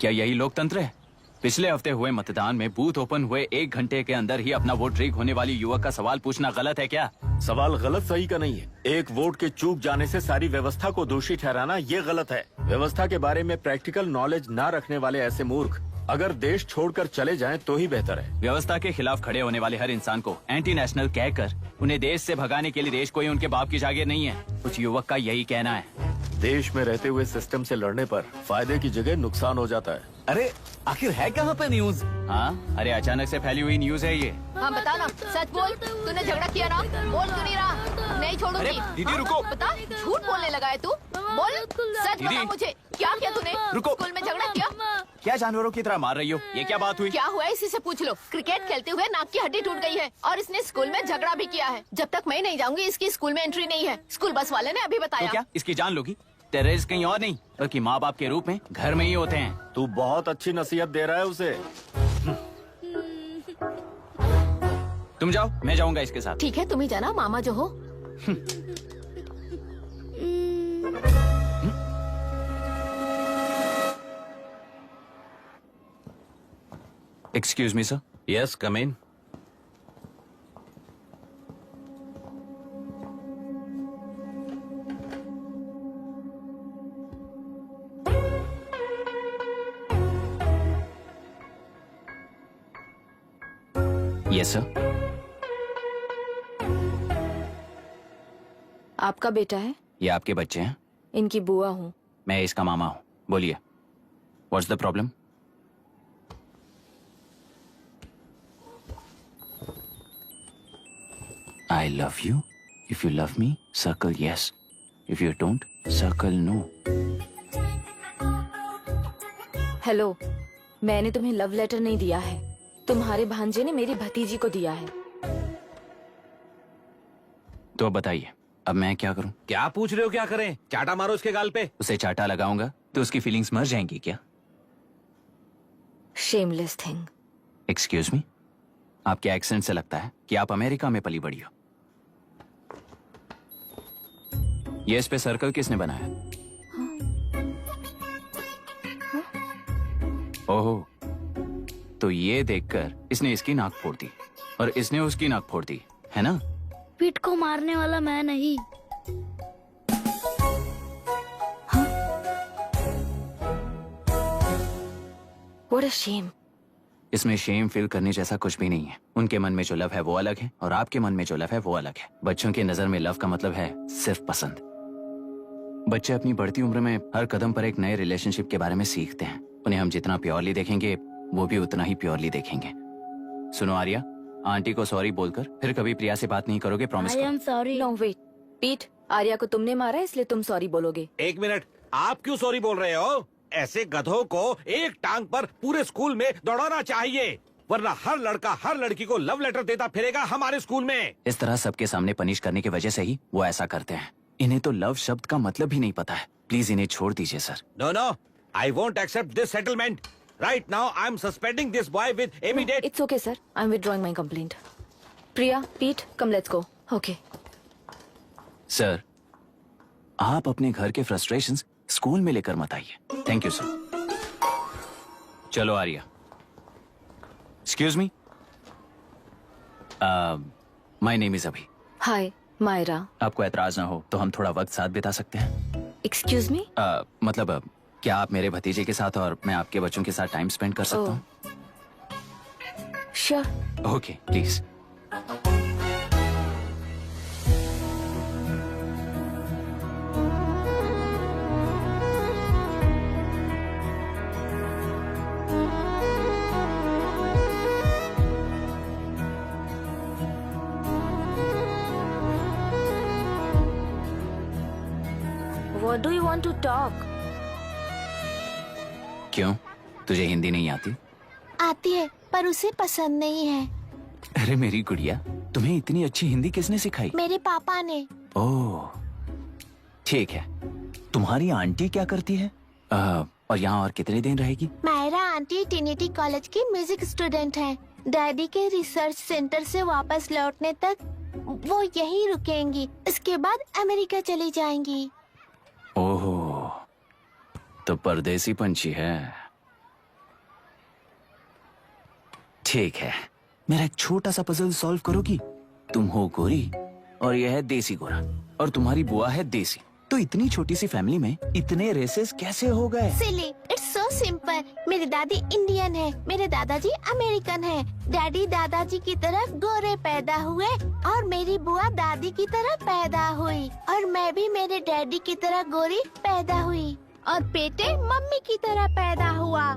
क्या यही लोकतंत्र है? पिछले हफ्ते हुए मतदान में बूथ ओपन हुए 1 घंटे के अंदर ही अपना वोट रीक होने वाली युवक का सवाल पूछना गलत है क्या? सवाल गलत सही का नहीं है। एक वोट के चूक जाने से सारी व्यवस्था को दोषी ठहराना ये गलत है। व्यवस्था के बारे में प्रैक्टिकल नॉलेज ना रखने वाले ऐसे मूर्ख अगर देश छोड़कर चले जाएं तो ही बेहतर है। व्यवस्था के खिलाफ खड़े होने वाले हर इंसान को एंटी नेशनल कहकर उन्हें देश से भगाने के लिए देश कोई उनके बाप की जागीर नहीं है। कुछ युवक का यही कहना है। देश में रहते हुए सिस्टम से लड़ने पर फायदे की जगह नुकसान हो जाता है। अरे आखिर है कहाँ पे न्यूज? हाँ, अरे अचानक से फैली हुई न्यूज है ये। हाँ बता ना, सच बोल, तूने झगड़ा किया ना? बोल क्यों नहीं रहा? नहीं छोड़ूंगी। दीदी रुको। बता, झूठ बोलने लगा है तू? बोल, सच बता मुझे, क्या किया तूने? रुको। स्कूल में झगड़ा किया? क्या जानवरों की तरह मार रही हो? ये क्या बात हुई? क्या हुआ इसी से पूछ लो। क्रिकेट खेलते हुए नाक की हड्डी टूट गई है और इसने स्कूल में झगड़ा भी किया है। जब तक मैं नहीं जाऊंगी इसकी स्कूल में एंट्री नहीं है। स्कूल बस वाले ने अभी तो बताया। क्या इसकी जान लोगी? टेररिस्ट कहीं और नहीं बल्कि माँ बाप के रूप में घर में ही होते हैं। तू बहुत अच्छी नसीहत दे रहा है उसे। तुम जाओ, मैं जाऊंगा इसके साथ। ठीक है, तुम ही जाना, मामा जो हो। Excuse me sir. Yes come in. Yes sir. आपका बेटा है? ये आपके बच्चे हैं? इनकी बुआ हूँ। मैं इसका मामा हूँ। बोलिए, what's the problem? I love you. If you love me, circle yes. If you don't, circle no. Hello, मैंने तुम्हें लव लेटर नहीं दिया है। तुम्हारे भांजे ने मेरी भतीजी को दिया है। तो अब बताइए, अब मैं क्या करूं? क्या पूछ रहे हो? क्या करें? चाटा मारो उसके गाल पे। उसे चाटा लगाऊंगा तो उसकी फीलिंग्स मर जाएंगी क्या? Shameless thing. एक्सक्यूज मी, आपके एक्सेंट से लगता है कि आप अमेरिका में पली बड़ी हो। ये इस पे सर्कल किसने बनाया? ओहो, तो ये देखकर इसने इसकी नाक फोड़ दी और इसने उसकी नाक फोड़ दी, है ना? पीठ को मारने वाला मैं नहीं। What a shame. इसमें शेम फील करने जैसा कुछ भी नहीं है। उनके मन में जो लव है वो अलग है और आपके मन में जो लव है वो अलग है। बच्चों की नजर में लव का मतलब है सिर्फ पसंद। बच्चे अपनी बढ़ती उम्र में हर कदम पर एक नए रिलेशनशिप के बारे में सीखते हैं। उन्हें हम जितना प्योरली देखेंगे वो भी उतना ही प्योरली देखेंगे। सुनो आर्या, आंटी को सॉरी बोलकर फिर कभी प्रिया से बात नहीं करोगे, प्रॉमिस आई करो। Am sorry. No wait. पीट, आर्या को तुमने मारा इसलिए तुम सॉरी बोलोगे। एक मिनट, आप क्यों सॉरी बोल रहे हो? ऐसे गधों को एक टांग पर पूरे स्कूल में दौड़ाना चाहिए, वरना हर लड़का हर लड़की को लव लेटर देता फिरेगा हमारे स्कूल में। इस तरह सबके सामने पनिश करने की वजह से ही वो ऐसा करते हैं। इन्हें तो लव शब्द का मतलब भी नहीं पता है। प्लीज इन्हें छोड़ दीजिए sir. No no, I won't accept this settlement. Right now I am suspending this boy with immediate. It's okay sir. I'm withdrawing my complaint. Priya, Pete, come let's go. Okay. Sir, आप अपने घर के frustrations school में लेकर मत आइए। Thank you sir. चलो Arya. Excuse me, my name is Abhi. Hi, Myra. आपको एतराज ना हो तो हम थोड़ा वक्त साथ बिता सकते हैं? Excuse me? मतलब क्या आप मेरे भतीजे के साथ और मैं आपके बच्चों के साथ टाइम स्पेंड कर सकता हूँ? Sure. Okay, please. What do you want to talk? क्यों, तुझे हिंदी नहीं आती? आती है पर उसे पसंद नहीं है। अरे मेरी गुड़िया, तुम्हें इतनी अच्छी हिंदी किसने सिखाई? मेरे पापा ने। ओह, ठीक है। तुम्हारी आंटी क्या करती है? और यहाँ और कितने दिन रहेगी? मायरा आंटी ट्रिनिटी कॉलेज की म्यूजिक स्टूडेंट है। डैडी के रिसर्च सेंटर से वापस लौटने तक वो यहीं रुकेंगी। इसके बाद अमेरिका चली जाएंगी। ओहो, तो परदेसी पंछी है। ठीक है, मेरा एक छोटा सा पजल सॉल्व करोगी? तुम हो गोरी और यह है देसी गोरा और तुम्हारी बुआ है देसी, तो इतनी छोटी सी फैमिली में इतने रेसेस कैसे हो गए? सिली, इट्स सो सिंपल। मेरी दादी इंडियन है, मेरे दादाजी अमेरिकन है। डैडी दादाजी की तरह गोरे पैदा हुए और मेरी बुआ दादी की तरह पैदा हुई और मैं भी मेरे डैडी की तरह गोरी पैदा हुई और बेटे मम्मी की तरह पैदा हुआ।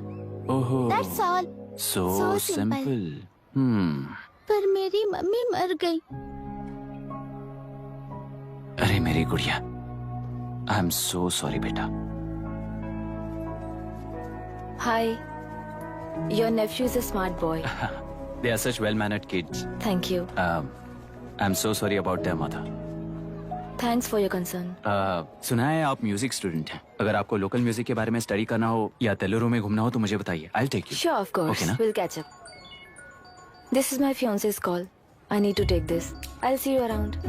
ओहो, that's all. So so simple. पर मेरी मम्मी मर गई। अरे मेरी गुड़िया, आई एम सो सॉरी बेटा। Hi, your nephew is a smart boy. They are such well-mannered kids. Thank you. I'm so sorry about their mother. Thanks for your concern. सुना है आप म्यूजिक स्टूडेंट हैं। अगर आपको लोकल म्यूजिक के बारे में स्टडी करना हो या तेलुरु में घूमना हो तो मुझे बताइए। I'll take you. Sure, of course. Okay, na? We'll catch up. This is my fiance's call. I need to take this. I'll see you around.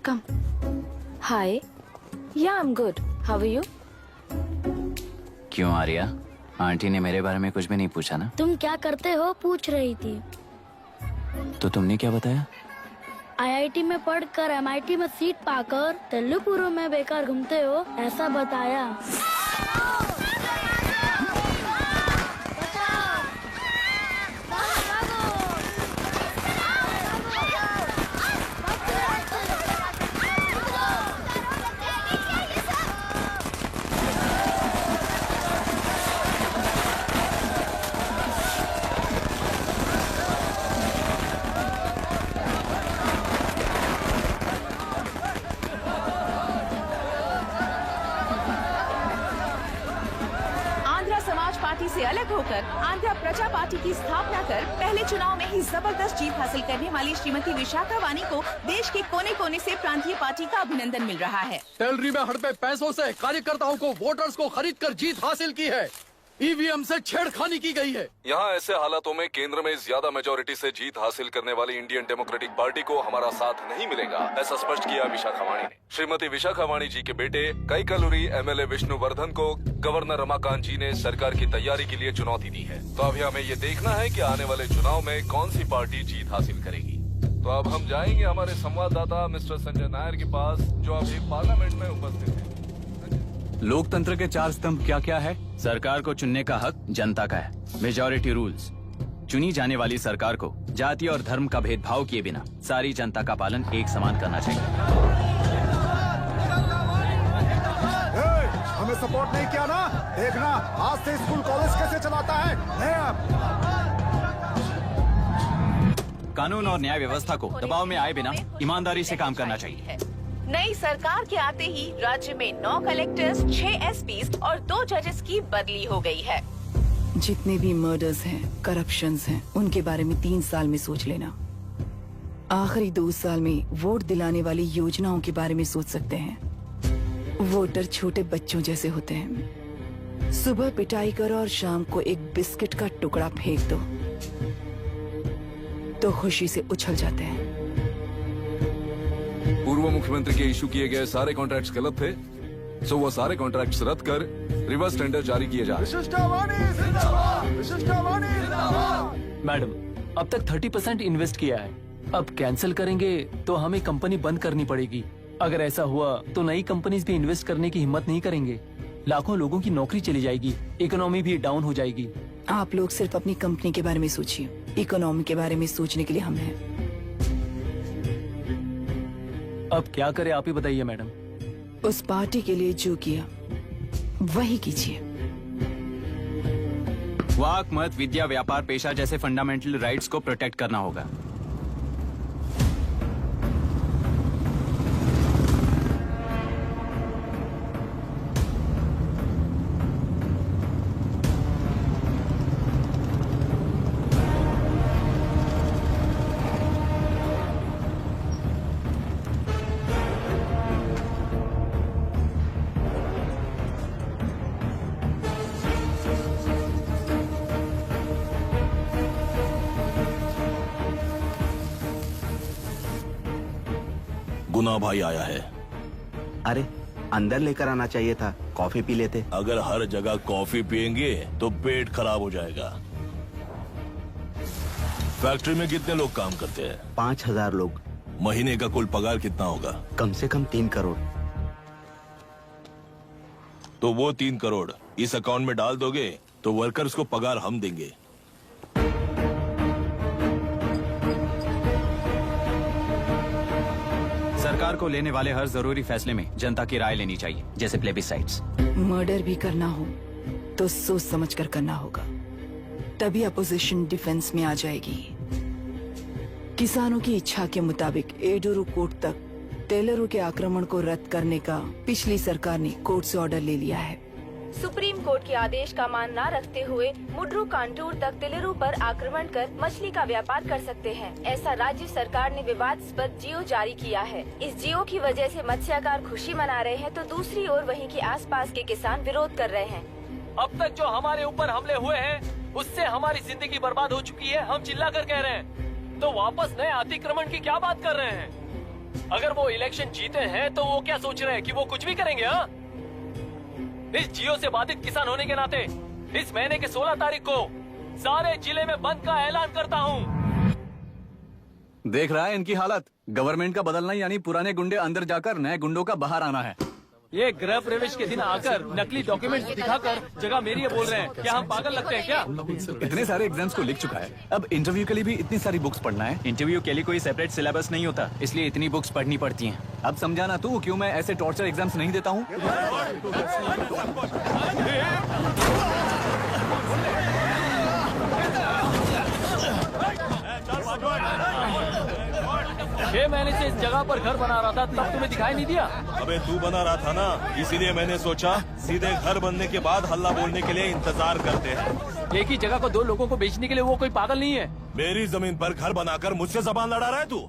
Come. Hi. Yeah, I'm good. How are you? क्यों Arya? Aunty ने मेरे बारे में कुछ भी नहीं पूछा ना? तुम क्या करते हो पूछ रही थी। तो तुमने क्या बताया? आईआईटी में पढ़कर एमआईटी में सीट पाकर तेलुपुरु में बेकार घूमते हो ऐसा बताया। पार्टी से अलग होकर आंध्र प्रजा पार्टी की स्थापना कर पहले चुनाव में ही जबरदस्त जीत हासिल करने वाली श्रीमती विशाखा वानी को देश के कोने कोने से प्रांतीय पार्टी का अभिनंदन मिल रहा है। टेलरी में हड़पे पैसों से कार्यकर्ताओं को वोटर्स को खरीद कर जीत हासिल की है। ईवीएम से छेड़खानी की गई है। यहाँ ऐसे हालातों में केंद्र में ज्यादा मेजोरिटी से जीत हासिल करने वाली इंडियन डेमोक्रेटिक पार्टी को हमारा साथ नहीं मिलेगा, ऐसा स्पष्ट किया विशाखा वाणी ने। श्रीमती विशाखा वाणी जी के बेटे कैकलुरी एमएलए विष्णुवर्धन को गवर्नर रमाकांत जी ने सरकार की तैयारी के लिए चुनौती दी है। तो अभी हमें ये देखना है कि आने वाले चुनाव में कौन सी पार्टी जीत हासिल करेगी। तो अब हम जाएंगे हमारे संवाददाता मिस्टर संजय नायर के पास, जो अभी पार्लियामेंट में उपस्थित है। लोकतंत्र के 4 स्तंभ क्या क्या है? सरकार को चुनने का हक जनता का है। Majority rules. चुनी जाने वाली सरकार को जाति और धर्म का भेदभाव किए बिना सारी जनता का पालन एक समान करना चाहिए। हमें सपोर्ट नहीं किया ना, देखना आज से स्कूल कॉलेज कैसे चलाता है। कानून और न्याय व्यवस्था को दबाव में आए बिना ईमानदारी से काम करना चाहिए। नई सरकार के आते ही राज्य में 9 कलेक्टर्स, 6 एसपीज और 2 जजेस की बदली हो गई है। जितने भी मर्डर्स हैं, करप्शंस हैं, उनके बारे में 3 साल में सोच लेना। आखिरी 2 साल में वोट दिलाने वाली योजनाओं के बारे में सोच सकते हैं। वोटर छोटे बच्चों जैसे होते हैं। सुबह पिटाई करो और शाम को एक बिस्किट का टुकड़ा फेंक दो तो खुशी से उछल जाते हैं। पूर्व मुख्यमंत्री के इशू किए गए सारे कॉन्ट्रैक्ट्स गलत थे, सो वो सारे कॉन्ट्रैक्ट्स रद्द कर रिवर्स टेंडर जारी किए जा रहे हैं। मैडम, अब तक 30% इन्वेस्ट किया है, अब कैंसिल करेंगे तो हमें कंपनी बंद करनी पड़ेगी। अगर ऐसा हुआ तो नई कंपनीज भी इन्वेस्ट करने की हिम्मत नहीं करेंगे। लाखों लोगों की नौकरी चली जाएगी, इकोनॉमी भी डाउन हो जाएगी। आप लोग सिर्फ अपनी कंपनी के बारे में सोचिए, इकोनॉमी के बारे में सोचने के लिए हम हैं। अब क्या करें आप ही बताइए मैडम। उस पार्टी के लिए जो किया वही कीजिए। वाक, मत, विद्या, व्यापार, पेशा जैसे फंडामेंटल राइट्स को प्रोटेक्ट करना होगा। गुना भाई आया है। अरे अंदर लेकर आना चाहिए था, कॉफी पी लेते। अगर हर जगह कॉफी पियेंगे तो पेट खराब हो जाएगा। फैक्ट्री में कितने लोग काम करते हैं? 5000 लोग। महीने का कुल पगार कितना होगा? कम से कम 3 करोड़। तो वो 3 करोड़ इस अकाउंट में डाल दोगे तो वर्कर्स को पगार हम देंगे। सरकार को लेने वाले हर जरूरी फैसले में जनता की राय लेनी चाहिए, जैसे प्लेबिसाइड्स। मर्डर भी करना हो तो सोच समझ कर करना होगा, तभी अपोजिशन डिफेंस में आ जाएगी। किसानों की इच्छा के मुताबिक एडोरू कोर्ट तक टेलरों के आक्रमण को रद्द करने का पिछली सरकार ने कोर्ट से ऑर्डर ले लिया है। सुप्रीम कोर्ट के आदेश का मान न रखते हुए मुड्रू कांटूर तक टेलरों पर आक्रमण कर मछली का व्यापार कर सकते हैं, ऐसा राज्य सरकार ने विवादास्पद जियो जारी किया है। इस जियो की वजह से मत्स्यकार खुशी मना रहे हैं तो दूसरी ओर वहीं के आसपास के किसान विरोध कर रहे हैं। अब तक जो हमारे ऊपर हमले हुए हैं उससे हमारी जिंदगी बर्बाद हो चुकी है, हम चिल्ला कर कह रहे हैं, तो वापस नए अतिक्रमण की क्या बात कर रहे हैं? अगर वो इलेक्शन जीते हैं तो वो क्या सोच रहे हैं कि वो कुछ भी करेंगे? हाँ, इस जियो से बाधित किसान होने के नाते इस महीने के 16 तारीख को सारे जिले में बंद का ऐलान करता हूँ। देख रहा है इनकी हालत। गवर्नमेंट का बदलना यानी पुराने गुंडे अंदर जाकर नए गुंडों का बाहर आना है। ये गृह प्रवेश के दिन आकर नकली डॉक्यूमेंट दिखाकर जगह मेरी है बोल रहे हैं। क्या हम पागल लगते हैं क्या? इतने सारे एग्जाम्स को लिख चुका है, अब इंटरव्यू के लिए भी इतनी सारी बुक्स पढ़ना है। इंटरव्यू के लिए कोई सेपरेट सिलेबस नहीं होता, इसलिए इतनी बुक्स पढ़नी पड़ती हैं। अब समझाना तू क्यों मैं ऐसे टॉर्चर एग्जाम्स नहीं देता हूँ। 6 महीने से इस जगह पर घर बना रहा था, तब तुम्हें दिखाई नहीं दिया? अबे तू बना रहा था ना, इसीलिए मैंने सोचा सीधे घर बनने के बाद हल्ला बोलने के लिए इंतजार करते हैं। एक ही जगह को 2 लोगों को बेचने के लिए वो कोई पागल नहीं है। मेरी जमीन पर घर बनाकर मुझसे जबान लड़ा रहा है तू।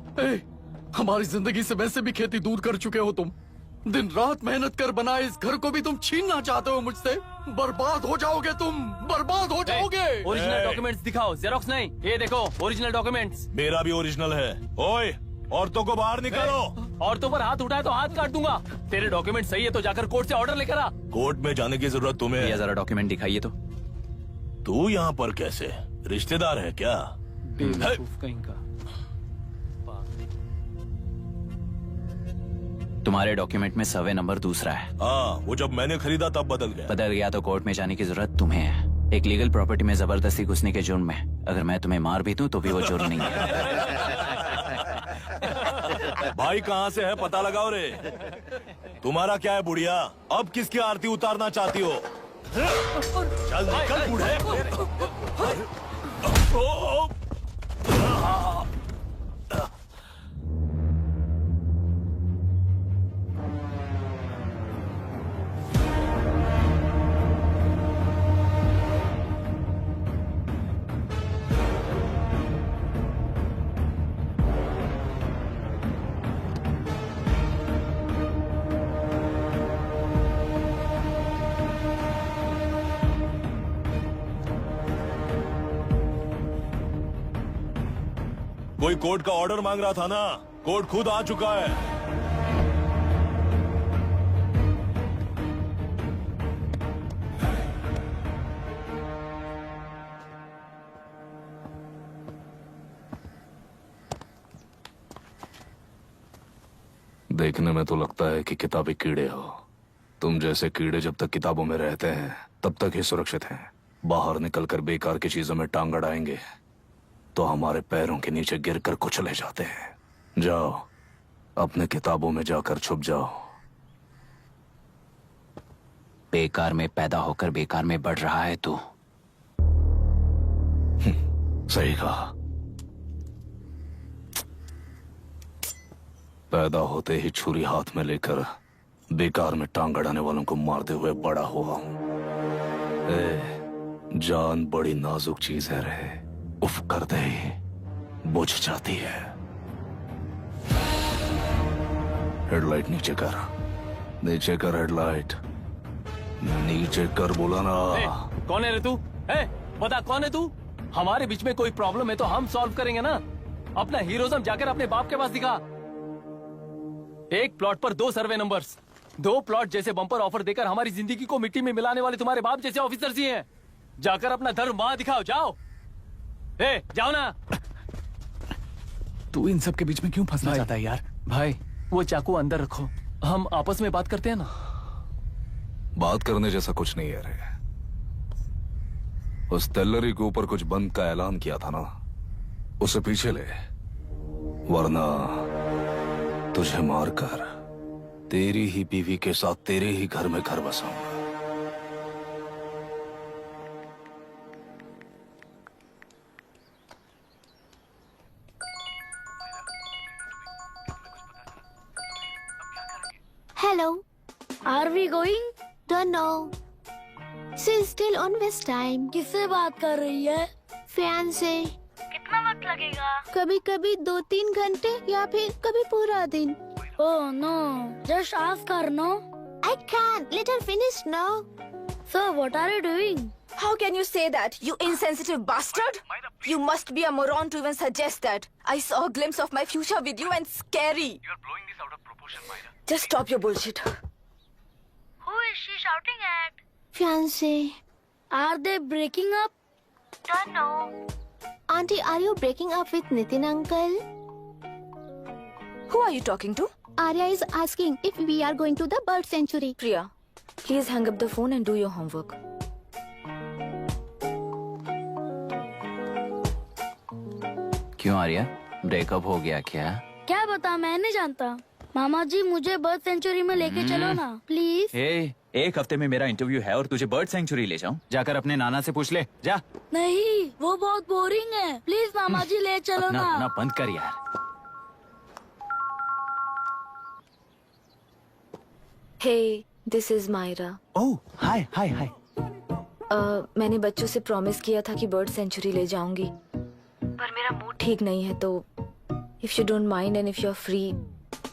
हमारी जिंदगी से वैसे भी खेती दूर कर चुके हो तुम। दिन रात मेहनत कर बनाए इस घर को भी तुम छीनना चाहते हो मुझसे। बर्बाद हो जाओगे तुम, बर्बाद हो जाओगे। ओरिजिनल डॉक्यूमेंट्स दिखाओ, जेरोक्स नहीं। ये देखो ओरिजिनल डॉक्यूमेंट्स। मेरा भी ओरिजिनल है। ओए, औरतों को बाहर निकालो। औरतों पर हाथ उठाए तो हाथ काट दूंगा। तेरे डॉक्यूमेंट सही है तो जाकर कोर्ट से ऑर्डर लेकर आ। कोर्ट में जाने की जरूरत तुम्हें? ये जरा डॉक्यूमेंट दिखाइए तो। तू यहाँ पर कैसे? रिश्तेदार है क्या? कहीं का। तुम्हारे डॉक्यूमेंट में सर्वे नंबर दूसरा है। हाँ, वो जब मैंने खरीदा तब बदल गया तो कोर्ट में जाने की जरूरत तुम्हें है। एक लीगल प्रॉपर्टी में जबरदस्ती घुसने के जुर्म में अगर मैं तुम्हें मार भी दूं तो भी वो जुर्म नहीं है। भाई कहाँ से है पता लगाओ रे। तुम्हारा क्या है बुढ़िया? अब किसकी आरती उतारना चाहती हो? चल निकल बूढ़े। कोई कोर्ट का ऑर्डर मांग रहा था ना, कोर्ट खुद आ चुका है। देखने में तो लगता है कि किताबी कीड़े हो। तुम जैसे कीड़े जब तक किताबों में रहते हैं तब तक ही सुरक्षित हैं। बाहर निकलकर बेकार की चीजों में टांग अड़ाएंगे तो हमारे पैरों के नीचे गिरकर कुचले जाते हैं। जाओ, अपने किताबों में जाकर छुप जाओ। बेकार में पैदा होकर बेकार में बढ़ रहा है तू। सही कहा। पैदा होते ही छुरी हाथ में लेकर बेकार में टांग अड़ाने वालों को मारते हुए बड़ा हुआ हूं। जान बड़ी नाजुक चीज है रे, उफ करते ही बुझ जाती है। हेडलाइट नीचे कर, नीचे कर हेडलाइट, नीचे कर बोला ना। कौन है रे तू? बता कौन है तू? हमारे बीच में कोई प्रॉब्लम है तो हम सॉल्व करेंगे ना। अपना हीरोइज्म जाकर अपने बाप के पास दिखा। एक प्लॉट पर 2 सर्वे नंबर्स, 2 प्लॉट जैसे बम्पर ऑफर देकर हमारी जिंदगी को मिट्टी में मिलाने वाले तुम्हारे बाप जैसे ऑफिसर्स ही हैं। जाकर अपना धर्म वहां दिखाओ, जाओ। जाओ ना। तू इन सब के बीच में क्यों फंसना चाहता है यार? भाई वो चाकू अंदर रखो, हम आपस में बात करते हैं ना। बात करने जैसा कुछ नहीं है रे। उस तेलरी के ऊपर कुछ बंद का ऐलान किया था ना, उसे पीछे ले, वरना तुझे मारकर तेरी ही बीवी के साथ तेरे ही घर में घर बसाऊंगा। Hello. Are we going? Don't know. She's still on West time. किससे बात कर रही है? फैन से। कितना वक्त लगेगा? कभी कभी 2-3 घंटे या फिर कभी पूरा दिन। Oh no, just ask her, no? I can't. Let her finish now. So what are you doing? How can you say that, you insensitive bastard? You must be a moron to even suggest that. I saw a glimpse of my future with you and scary. You're blowing this out of proportion, Myra. Just stop your bullshit. Who is she shouting at? Fiancé. Are they breaking up? Don't know. Auntie, are you breaking up with Nitin uncle? Who are you talking to? Arya is asking if we are going to the bird sanctuary. Priya, please hang up the phone and do your homework. क्यों Arya, breakup हो गया क्या? क्या बता, मैं नहीं जानता। मामा जी मुझे बर्ड सेंचुरी में लेके चलो ना प्लीज। एक हफ्ते में मेरा इंटरव्यू है और तुझे बर्ड सेंचुरी ले जाऊं? जाकर अपने नाना से पूछ ले, जा। नहीं, वो बहुत बोरिंग है, प्लीज मामा जी ले चलो ना। अपना बंद कर यार। Hey, this is Myra. ओह, हाय हाय हाय। मैंने बच्चों से प्रॉमिस किया था कि बर्ड सेंचुरी ले जाऊंगी, पर मेरा मूड ठीक नहीं है, तो if you don't mind and if you are free,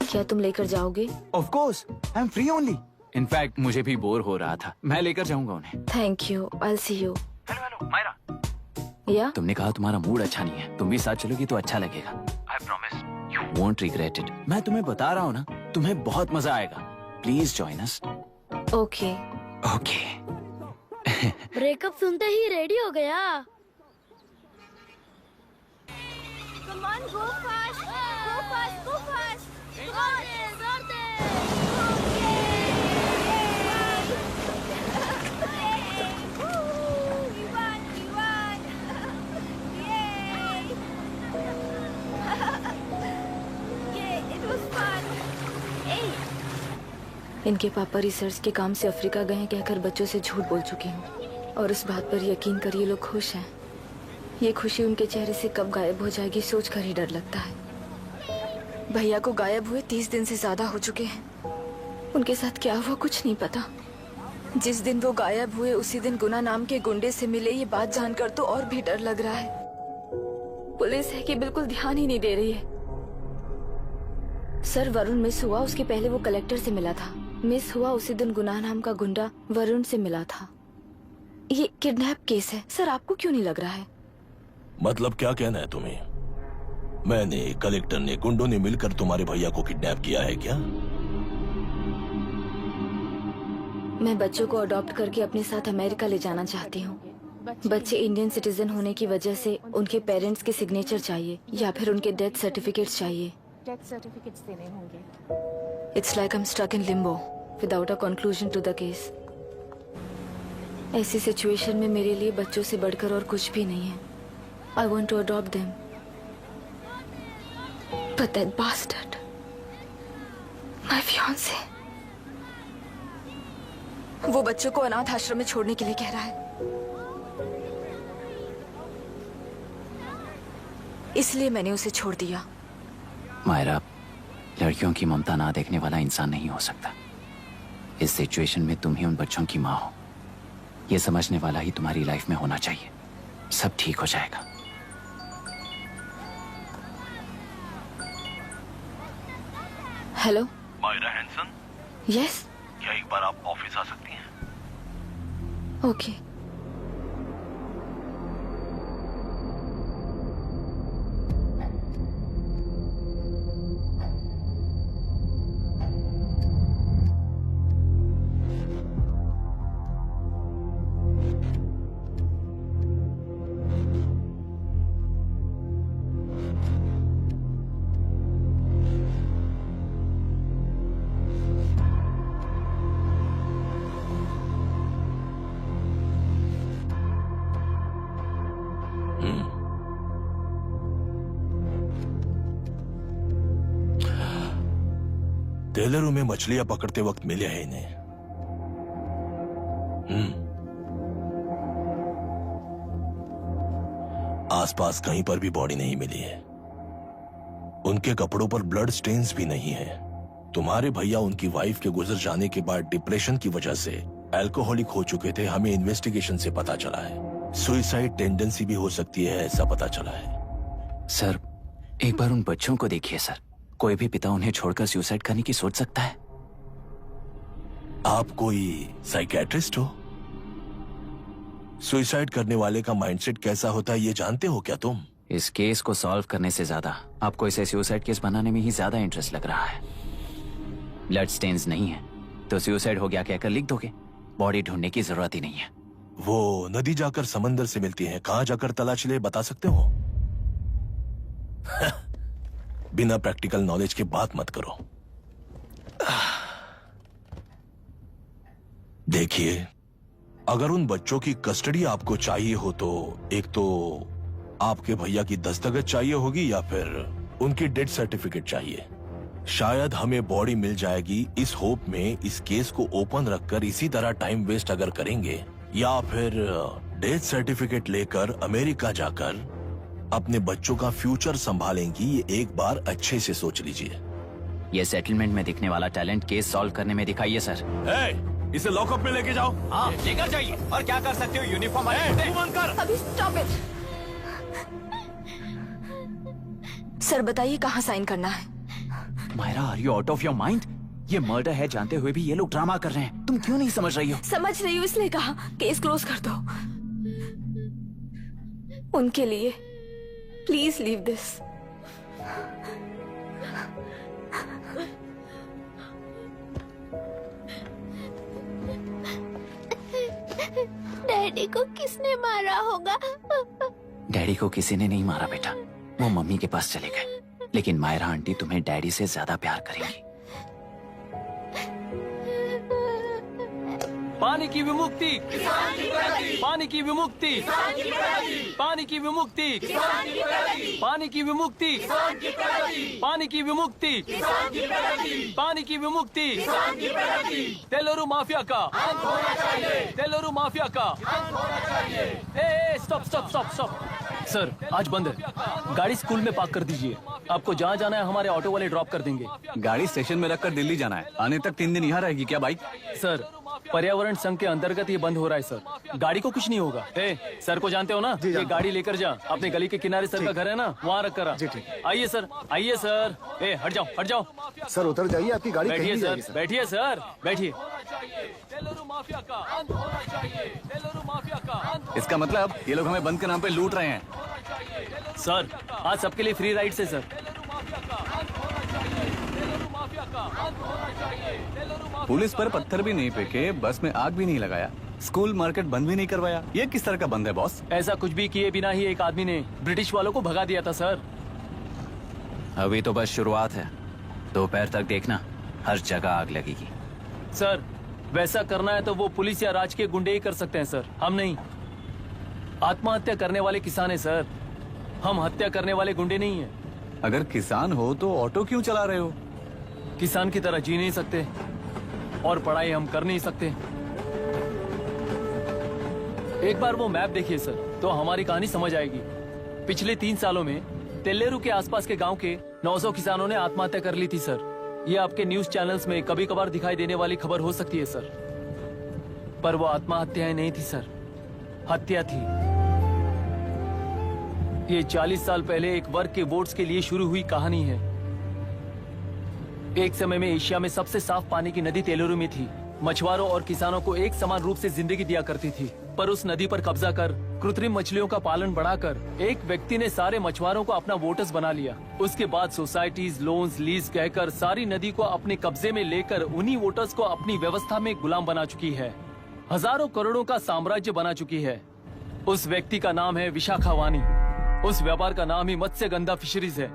क्या तुम लेकर जाओगे? Of course, I'm free only. In fact मुझे भी बोर हो रहा था, मैं लेकर जाऊंगा उन्हें। Thank you, I'll see you. Hello, Myra. या? तुमने कहा तुम्हारा मूड अच्छा नहीं है, तुम भी साथ चलोगी तो अच्छा लगेगा। I promise. You won't regret it. मैं तुम्हें बता रहा हूँ ना, तुम्हें बहुत मजा आएगा। Please join us. Okay. Okay. Breakup सुनते ही रेडी हो गया। Come on, go fast. Go fast, go fast. इनके पापा रिसर्च के काम से अफ्रीका गए कहकर बच्चों से झूठ बोल चुकी हूँ, और इस बात पर यकीन कर ये लोग खुश हैं। ये खुशी उनके चेहरे से कब गायब हो जाएगी सोचकर ही डर लगता है। भैया को गायब हुए 30 दिन से ज्यादा हो चुके हैं। उनके साथ क्या हुआ कुछ नहीं पता। जिस दिन वो गायब हुए उसी दिन गुना नाम के गुंडे से मिले, ये बात जानकर तो और भी डर लग रहा है। पुलिस है कि बिल्कुल ध्यान ही नहीं दे रही है। सर वरुण मिस हुआ, उसके पहले वो कलेक्टर से मिला था। मिस हुआ उसी दिन गुनाह नाम का गुंडा वरुण से मिला था। ये किडनैप केस है सर, आपको क्यों नहीं लग रहा है? मतलब क्या कहना है तुम्हें? मैंने, कलेक्टर ने, गुंडों ने मिलकर तुम्हारे भैया को किडनैप किया है क्या? मैं बच्चों को अडॉप्ट करके अपने साथ अमेरिका ले जाना चाहती हूँ। बच्चे इंडियन सिटीजन होने की वजह से उनके पेरेंट्स के सिग्नेचर चाहिए या फिर उनके डेथ सर्टिफिकेट्स चाहिए। डेथ सर्टिफिकेट्स देने होंगे। It's like I'm stuck in limbo without a conclusion to the case. ऐसी सिचुएशन में मेरे लिए बच्चों से बढ़कर और कुछ भी नहीं है। I want to adopt them. But that bastard, my fiancé, वो बच्चों को अनाथ आश्रम में छोड़ने के लिए कह रहा है। इसलिए मैंने उसे छोड़ दिया। मायरा, लड़कियों की ममता ना देखने वाला इंसान नहीं हो सकता। इस सिचुएशन में तुम ही उन बच्चों की माँ हो, ये समझने वाला ही तुम्हारी लाइफ में होना चाहिए। सब ठीक हो जाएगा। Hello Myra Hansen. यस। क्या एक बार आप ऑफिस आ सकती हैं? ओके। टेलरों में मछलियां पकड़ते वक्त मिले हैं इन्हें। आसपास कहीं पर भी बॉडी नहीं मिली है। उनके कपड़ों पर ब्लड स्टेन्स भी नहीं है। तुम्हारे भैया उनकी वाइफ के गुजर जाने के बाद डिप्रेशन की वजह से अल्कोहलिक हो चुके थे। हमें इन्वेस्टिगेशन से पता चला है सुसाइड टेंडेंसी भी हो सकती है, ऐसा पता चला है। सर एक बार उन बच्चों को देखिए सर, कोई भी पिता उन्हें छोड़कर सुसाइड करने की सोच सकता है? आप कोई साइकियाट्रिस्ट हो? सुसाइड करने वाले का माइंडसेट कैसा होता है ये जानते हो क्या तुम? इस केस को सॉल्व करने से ज्यादा आपको इसे सुसाइड केस बनाने में ही ज्यादा इंटरेस्ट लग रहा है। ब्लड स्टेन्स नहीं है तो सुसाइड हो गया कहकर लिख दोगे, बॉडी ढूंढने की जरूरत ही नहीं है। वो नदी जाकर समंदर से मिलती है, कहां जाकर तलाश ले बता सकते हो? बिना प्रैक्टिकल नॉलेज के बात मत करो। देखिए, अगर उन बच्चों की कस्टडी आपको चाहिए हो तो एक तो आपके भैया की दस्तखत चाहिए होगी या फिर उनकी डेथ सर्टिफिकेट चाहिए। शायद हमें बॉडी मिल जाएगी इस होप में इस केस को ओपन रखकर इसी तरह टाइम वेस्ट अगर करेंगे, या फिर डेथ सर्टिफिकेट लेकर अमेरिका जाकर अपने बच्चों का फ्यूचर संभालेंगी, ये एक बार अच्छे से सोच लीजिए। ये सेटलमेंट में दिखने वाला टैलेंट केस सॉल्व करने में दिखाइए सर। इसे लॉकअप में लेके जाओ। हाँ लेकर जाइए। और क्या कर सकते हो, यूनिफॉर्म अभी स्टॉप इट। सर बताइए कहाँ साइन करना है? Myra, are you out of your mind? ये मर्डर है जानते हुए भी ये लोग ड्रामा कर रहे हैं। तुम क्यों नहीं समझ रही हो? समझ रही हूँ, इसलिए कहा केस क्लोज कर दो। उनके लिए प्लीज लीव दिस। डैडी को किसने मारा होगा? डैडी को किसी ने नहीं मारा बेटा, वो मम्मी के पास चले गए। लेकिन मायरा आंटी तुम्हें डैडी से ज्यादा प्यार करेंगी। पानी की विमुक्ति, पानी की विमुक्ति, पानी की विमुक्ति, पानी की विमुक्ति, पानी की विमुक्ति, पानी की विमुक्ति, तेलुरु माफिया का, तेलुरु माफिया का। Stop stop stop stop. Sir आज बंद है, गाड़ी स्कूल में पार्क कर दीजिए। आपको जहाँ जाना है हमारे ऑटो वाले ड्रॉप कर देंगे। गाड़ी स्टेशन में रखकर दिल्ली जाना है, आने तक 3 दिन यहाँ रहेगी क्या बाइक? सर पर्यावरण संघ के अंतर्गत ये बंद हो रहा है सर, गाड़ी को कुछ नहीं होगा। सर को जानते हो ना, ये गाड़ी लेकर जा, अपने गली के किनारे सर का घर है ना, वहाँ रख कर। आइए सर, आइए सर। हट जाओ हट जाओ। सर उतर जाइए, आपकी गाड़ी बैठिए कहीं सर, बैठिए सर, बैठिए। इसका मतलब ये लोग हमें बंद के नाम पे लूट रहे हैं। सर आज सबके लिए फ्री राइड से सर। पुलिस पर पत्थर भी नहीं फेंके, बस में आग भी नहीं लगाया, स्कूल मार्केट बंद भी नहीं करवाया। ये किस तरह का बंद है बॉस? ऐसा कुछ भी किए बिना ही एक आदमी ने ब्रिटिश वालों को भगा दिया था सर। अभी तो बस शुरुआत है, दोपहर तक देखना हर जगह आग लगेगी। सर वैसा करना है तो वो पुलिस या राज के गुंडे ही कर सकते हैं सर, हम नहीं। आत्महत्या करने वाले किसान है सर, हम हत्या करने वाले गुंडे नहीं है। अगर किसान हो तो ऑटो क्यों चला रहे हो? किसान की तरह जी नहीं सकते और पढ़ाई हम कर नहीं सकते। एक बार वो मैप देखिए सर तो हमारी कहानी समझ आएगी। पिछले 3 सालों में तेल्लेरू के आसपास के गांव के 900 किसानों ने आत्महत्या कर ली थी सर। ये आपके न्यूज चैनल्स में कभी कभार दिखाई देने वाली खबर हो सकती है सर, पर वो आत्महत्याएं नहीं थी सर, हत्या थी। ये 40 साल पहले एक वर्ग के वोट्स के लिए शुरू हुई कहानी है। एक समय में एशिया में सबसे साफ पानी की नदी तेलुरु में थी। मछुआरों और किसानों को एक समान रूप से जिंदगी दिया करती थी, पर उस नदी पर कब्जा कर कृत्रिम मछलियों का पालन बढ़ाकर एक व्यक्ति ने सारे मछुआरों को अपना वोटर्स बना लिया। उसके बाद सोसाइटीज, लोन्स, लीज कहकर सारी नदी को अपने कब्जे में लेकर उन्हीं वोटर्स को अपनी व्यवस्था में गुलाम बना चुकी है। हजारों करोड़ों का साम्राज्य बना चुकी है। उस व्यक्ति का नाम है विशाखावानी। उस व्यापार का नाम ही मत्स्यगंधा फिशरीज है।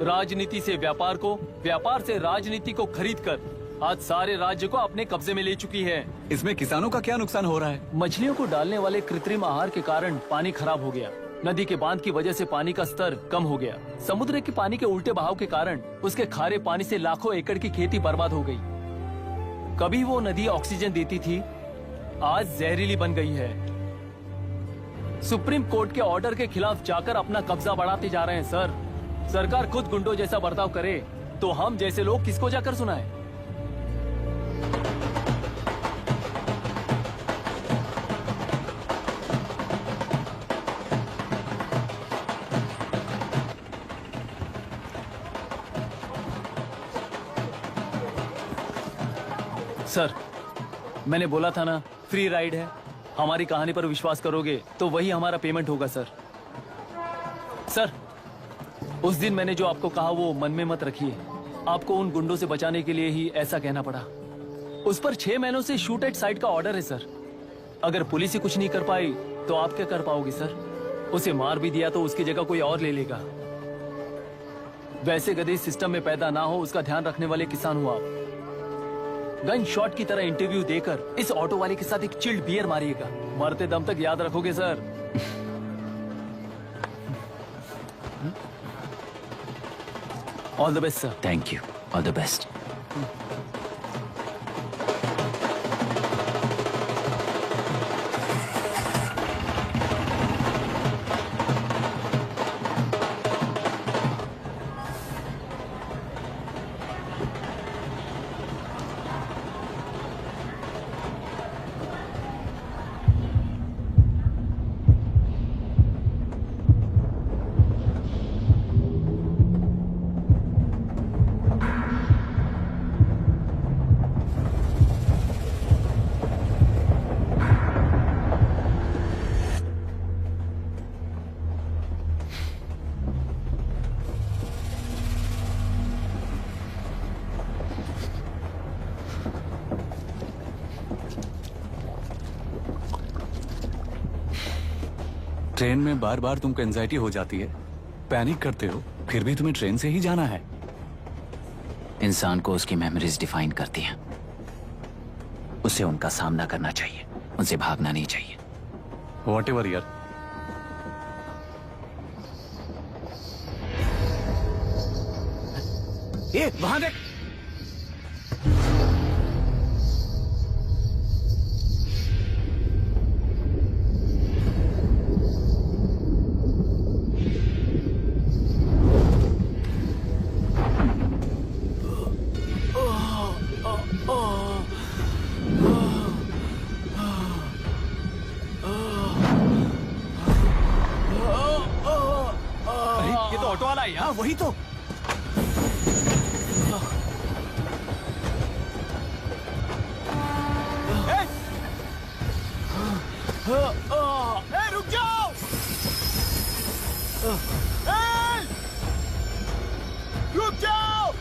राजनीति से व्यापार को, व्यापार से राजनीति को खरीदकर आज सारे राज्य को अपने कब्जे में ले चुकी है। इसमें किसानों का क्या नुकसान हो रहा है? मछलियों को डालने वाले कृत्रिम आहार के कारण पानी खराब हो गया। नदी के बांध की वजह से पानी का स्तर कम हो गया। समुद्र के पानी के उल्टे बहाव के कारण उसके खारे पानी से लाखों एकड़ की खेती बर्बाद हो गई। कभी वो नदी ऑक्सीजन देती थी, आज जहरीली बन गई है। सुप्रीम कोर्ट के ऑर्डर के खिलाफ जाकर अपना कब्जा बढ़ाते जा रहे हैं सर। सरकार खुद गुंडों जैसा बर्ताव करे तो हम जैसे लोग किसको जाकर सुनाएं? सर, मैंने बोला था ना, फ्री राइड है। हमारी कहानी पर विश्वास करोगे तो वही हमारा पेमेंट होगा सर। सर, उस दिन मैंने जो आपको कहा वो मन में मत रखिए। आपको उन गुंडों से बचाने के लिए ही ऐसा कहना पड़ा। उस पर 6 महीनों से शूट एट साइट का ऑर्डर है सर। अगर पुलिस ही कुछ नहीं कर पाई तो आप क्या कर पाओगे सर? उसे मार भी दिया तो उसकी जगह कोई और ले लेगा। वैसे गधे सिस्टम में पैदा ना हो उसका ध्यान रखने वाले किसान हो आप। गन शॉट की तरह इंटरव्यू देकर इस ऑटो वाले के साथ एक चिल्ड बियर मारिएगा। मरते दम तक याद रखोगे sir. All the best sir. Thank you. All the best. Train में बार बार तुमको एंजाइटी हो जाती है, पैनिक करते हो, फिर भी तुम्हें ट्रेन से ही जाना है। इंसान को उसकी मेमोरीज डिफाइन करती हैं। उसे उनका सामना करना चाहिए, उनसे भागना नहीं चाहिए। व्हाटएवर यार। ये वहां देख। ये तो ऑटो वाला है यार। वही तो। रुक जाओ। रुक जाओ।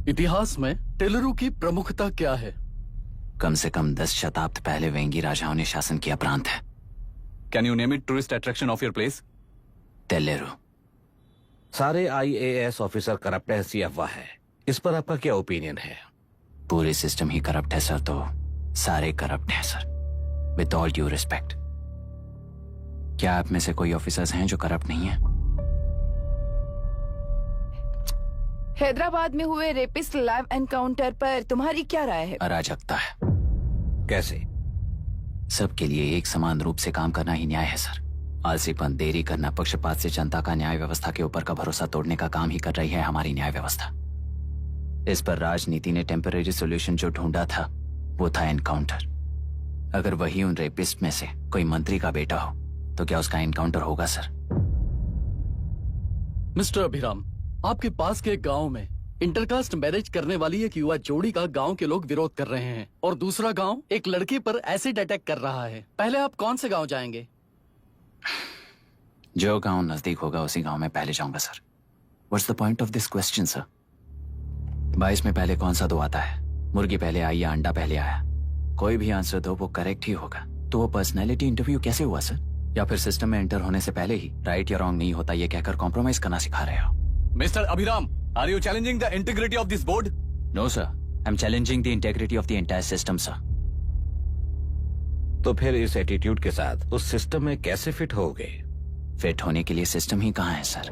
इतिहास में टेलरू की प्रमुखता क्या है? कम से कम 10 शताब्दी पहले वेंगी राजाओं ने शासन किया प्रांत है। Can you name it tourist attraction of your place? टेलेरू। सारे IAS ऑफिसर करप्ट है, ऐसी अफवाह है। इस पर आपका क्या ओपिनियन है? पूरे सिस्टम ही करप्ट है सर, तो सारे करप्ट हैं sir. With all due respect, क्या आप में से कोई ऑफिसर्स हैं जो करप्ट नहीं है? हैदराबाद में हुए रेपिस्ट लाइव एनकाउंटर पर तुम्हारी क्या राय है? अराजकता है। कैसे? सबके लिए एक समान रूप से काम करना ही न्याय है सर। आलसीपन, देरी करना, पक्षपात से जनता का न्याय व्यवस्था के ऊपर का भरोसा तोड़ने का काम ही कर रही है हमारी न्याय व्यवस्था। इस पर राजनीति ने टेम्परेरी सोल्यूशन जो ढूंढा था वो था एनकाउंटर। अगर वही उन रेपिस्ट में से कोई मंत्री का बेटा हो तो क्या उसका एनकाउंटर होगा सर? मिस्टर अभिराम, आपके पास के गांव में इंटरकास्ट मैरिज करने वाली एक युवा जोड़ी का गांव के लोग विरोध कर रहे हैं और दूसरा गांव एक लड़की पर एसिड अटैक कर रहा है। पहले आप कौन से गांव जाएंगे? जो गांव नजदीक होगा उसी गांव में पहले जाऊंगा sir. What's the point of this question sir? 22 में पहले कौन सा दो आता है? मुर्गी पहले आई या अंडा पहले आया? कोई भी आंसर दो, वो करेक्ट ही होगा। तो वो पर्सनैलिटी इंटरव्यू कैसे हुआ सर? या फिर सिस्टम में एंटर होने से पहले ही राइट या रॉन्ग नहीं होता ये कहकर कॉम्प्रोमाइज करना सिखा रहे हो? Mister Abhiram, are you challenging the integrity of this board? No sir, I am challenging the integrity of the entire system sir. तो फिर इस एटीट्यूड के साथ उस सिस्टम में कैसे फिट होगे? फिट होने के लिए सिस्टम ही कहाँ है सर?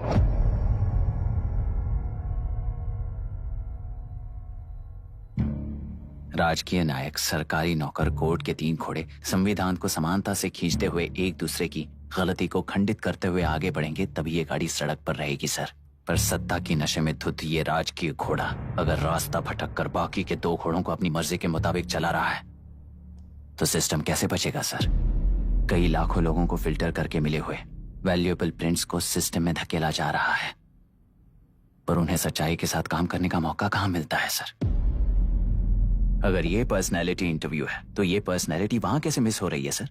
राजकीय नायक, सरकारी नौकर, कोर्ट के 3 घोड़े संविधान को समानता से खींचते हुए एक दूसरे की गलती को खंडित करते हुए आगे बढ़ेंगे तभी ये गाड़ी सड़क पर रहेगी सर। पर सत्ता की नशे में धुत ये राजकीय घोड़ा अगर रास्ता भटक कर बाकी के 2 घोड़ों को अपनी मर्जी के मुताबिक चला रहा है तो सिस्टम कैसे बचेगा सर? कई लाखों लोगों को फिल्टर करके मिले हुए वैल्यूएबल प्रिंट्स को सिस्टम में धकेला जा रहा है, पर उन्हें सच्चाई के साथ काम करने का मौका कहां मिलता है सर? अगर ये पर्सनैलिटी इंटरव्यू है तो ये पर्सनैलिटी वहां कैसे मिस हो रही है सर?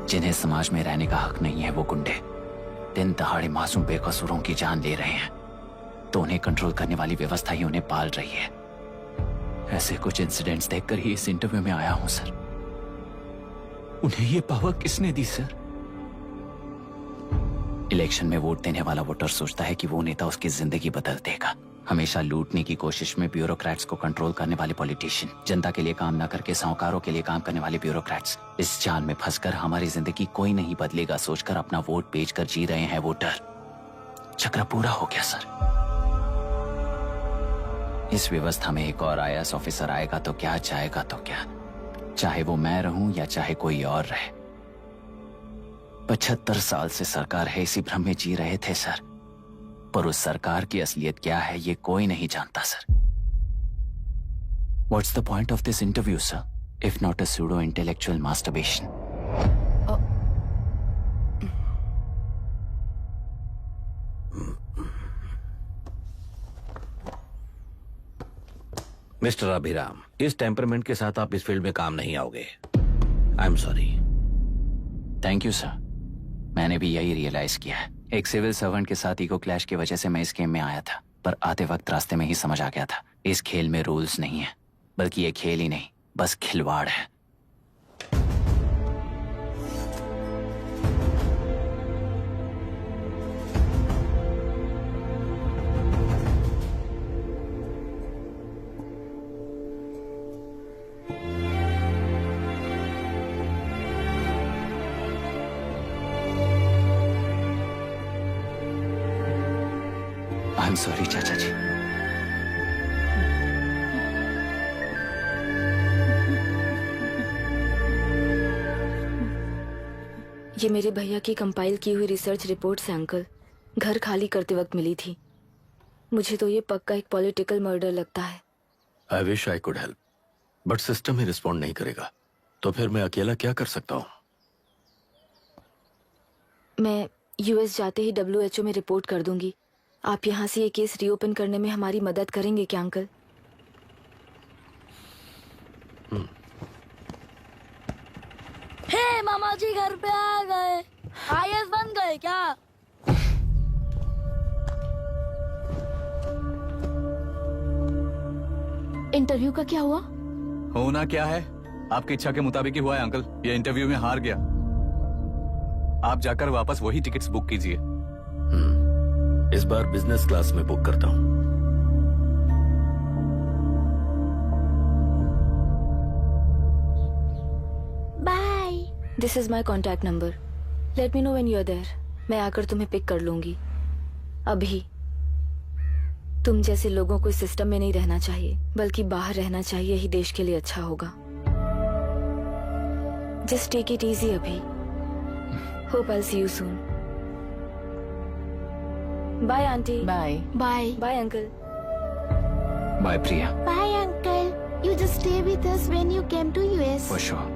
जिन्हें समाज में रहने का हक नहीं है वो गुंडे दिन दहाड़े मासूम बेकसूरों की जान ले रहे हैं तो उन्हें कंट्रोल करने वाली व्यवस्था ही उन्हें पाल रही है। ऐसे कुछ इंसिडेंट्स देखकर ही इस इंटरव्यू में आया हूं सर। उन्हें ये पावर किसने दी सर? इलेक्शन में वोट देने वाला वोटर सोचता है कि वो नेता उसकी जिंदगी बदल देगा। हमेशा लूटने की कोशिश में ब्यूरोक्रेट्स को कंट्रोल करने वाले पॉलिटिशियन, जनता के लिए काम ना करके साहूकारों के लिए काम करने वाले ब्यूरोक्रेट्स, इस जाल में फंसकर हमारी जिंदगी कोई नहीं बदलेगा सोचकर अपना वोट बेचकर जी रहे हैं वोटर। चक्र पूरा हो गया सर। इस व्यवस्था में एक और IAS ऑफिसर आएगा तो क्या, जाएगा तो क्या, चाहे वो मैं रहूं या चाहे कोई और रहे। 75 साल से सरकार है इसी भ्रम में जी रहे थे सर, पर उस सरकार की असलियत क्या है ये कोई नहीं जानता sir. What's the point of this interview, sir, if not a pseudo-intellectual masturbation? Mister Abhiram, इस टेम्परमेंट के साथ आप इस फील्ड में काम नहीं आओगे। आई am sorry. Thank you sir. मैंने भी यही रियलाइज किया है। एक सिविल सर्वेंट के साथ ईगो क्लैश की वजह से मैं इस गेम में आया था, पर आते वक्त रास्ते में ही समझ आ गया था इस खेल में रूल्स नहीं है, बल्कि ये खेल ही नहीं बस खिलवाड़ है। I'm sorry, चाचा जी। ये मेरे भैया की कंपाइल की हुई रिसर्च रिपोर्ट से अंकल, घर खाली करते वक्त मिली थी। मुझे तो ये पक्का एक पॉलिटिकल मर्डर लगता है। I wish I could help, but system he respond नहीं करेगा, तो फिर मैं अकेला क्या कर सकता हूँ? मैं US जाते ही WHO में रिपोर्ट कर दूंगी। आप यहाँ से ये केस रीओपन करने में हमारी मदद करेंगे क्या अंकल? हे मामा जी घर पे आ गए। IAS बन गए क्या? इंटरव्यू का क्या हुआ? होना क्या है, आपकी इच्छा के मुताबिक ही हुआ है अंकल। ये इंटरव्यू में हार गया। आप जाकर वापस वही टिकट्स बुक कीजिए। इस बार बिजनेस क्लास में बुक करता हूँ। Bye. This is my contact number. Let me know when you are there. मैं आकर तुम्हें पिक कर लूंगी। अभी। तुम जैसे लोगों को इस सिस्टम में नहीं रहना चाहिए, बल्कि बाहर रहना चाहिए ही देश के लिए अच्छा होगा। जस्ट टेक इट इजी अभी। Hope I see you soon. Bye aunty. Bye bye bye uncle. Bye Priya. Bye uncle, you just stay with us when you came to US. For sure.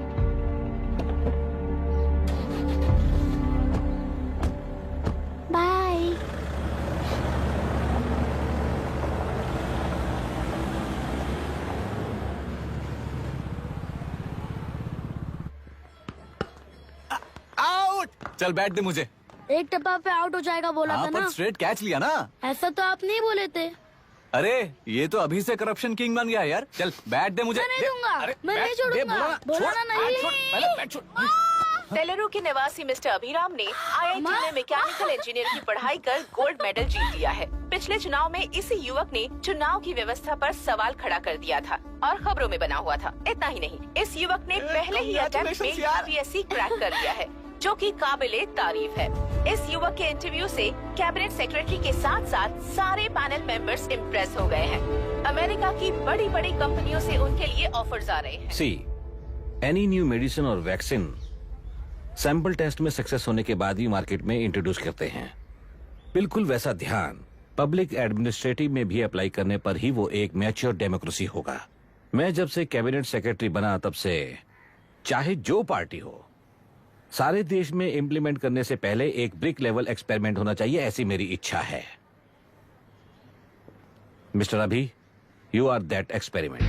Bye. Out. चल बैठ दे मुझे। एक टप्पा पे out हो जाएगा बोला था पर ना। स्ट्रेट कैच लिया ना। ऐसा तो आप नहीं बोले थे। अरे ये तो अभी से करप्शन किंग बन गया है यार। चल बैठ दे मुझे। मैं नहीं दूंगा, मैं नहीं छोड़ूंगा। बोला ना नहीं। तेलुरु के निवासी मिस्टर अभिराम ने IIT में मैकेनिकल इंजीनियर की पढ़ाई कर गोल्ड मेडल जीत लिया है। पिछले चुनाव में इसी युवक ने चुनाव की व्यवस्था पर सवाल खड़ा कर दिया था और खबरों में बना हुआ था। इतना ही नहीं, इस युवक ने पहले ही अटेम्प्ट में UPSC क्रैक कर लिया है, जो कि काबिले तारीफ है। इस युवक के इंटरव्यू से कैबिनेट सेक्रेटरी के साथ साथ सारे पैनल मेंबर्स इम्प्रेस हो गए हैं। अमेरिका की बड़ी बड़ी कंपनियों से उनके लिए ऑफर्स आ रहे हैं। सी एनी न्यू मेडिसिन और वैक्सीन सैंपल टेस्ट में सक्सेस होने के बाद ही मार्केट में इंट्रोड्यूस करते हैं। बिल्कुल वैसा ध्यान पब्लिक एडमिनिस्ट्रेटिव में भी अप्लाई करने पर ही वो एक मैच्योर डेमोक्रेसी होगा। मैं जब से कैबिनेट सेक्रेटरी बना तब से चाहे जो पार्टी हो, सारे देश में इम्प्लीमेंट करने से पहले एक ब्रिक लेवल एक्सपेरिमेंट होना चाहिए, ऐसी मेरी इच्छा है। मिस्टर अभी, यू आर दैट एक्सपेरिमेंट।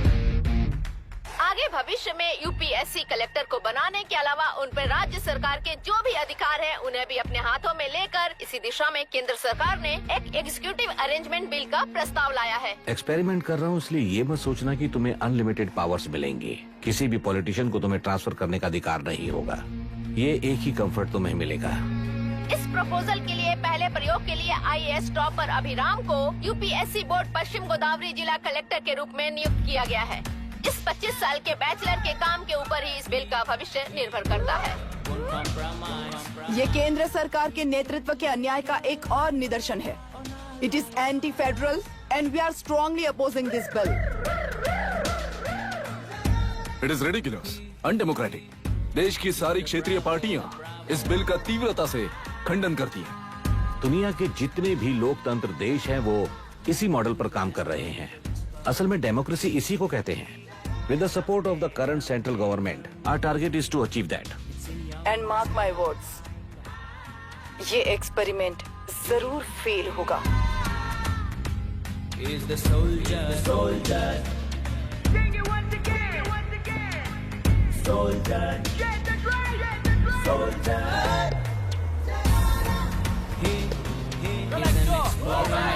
आगे भविष्य में यूपीएससी कलेक्टर को बनाने के अलावा उन पर राज्य सरकार के जो भी अधिकार हैं, उन्हें भी अपने हाथों में लेकर इसी दिशा में केंद्र सरकार ने एक एग्जीक्यूटिव अरेंजमेंट बिल का प्रस्ताव लाया है। एक्सपेरिमेंट कर रहा हूँ इसलिए ये मत सोचना कि तुम्हें अनलिमिटेड पावर्स मिलेंगे। किसी भी पॉलिटिशियन को तुम्हें ट्रांसफर करने का अधिकार नहीं होगा। ये एक ही कंफर्ट तुम्हें मिलेगा। इस प्रपोजल के लिए पहले प्रयोग के लिए IAS टॉपर अभिराम को यूपीएससी बोर्ड पश्चिम गोदावरी जिला कलेक्टर के रूप में नियुक्त किया गया है। इस 25 साल के बैचलर के काम के ऊपर ही इस बिल का भविष्य निर्भर करता है। ये केंद्र सरकार के नेतृत्व के अन्याय का एक और निदर्शन है। It is anti federal and we are strongly opposing this bill. It is ridiculous, undemocratic. देश की सारी क्षेत्रीय पार्टियां इस बिल का तीव्रता से खंडन करती हैं। दुनिया के जितने भी लोकतंत्र देश हैं वो इसी मॉडल पर काम कर रहे हैं। असल में डेमोक्रेसी इसी को कहते हैं। With the support of the current central government, our target is to achieve that. And mark my words, ये एक्सपेरिमेंट जरूर फेल होगा। Is the soldier, soldier. Sing it once again, soldier. Get the drum, soldier. He is the next warrior.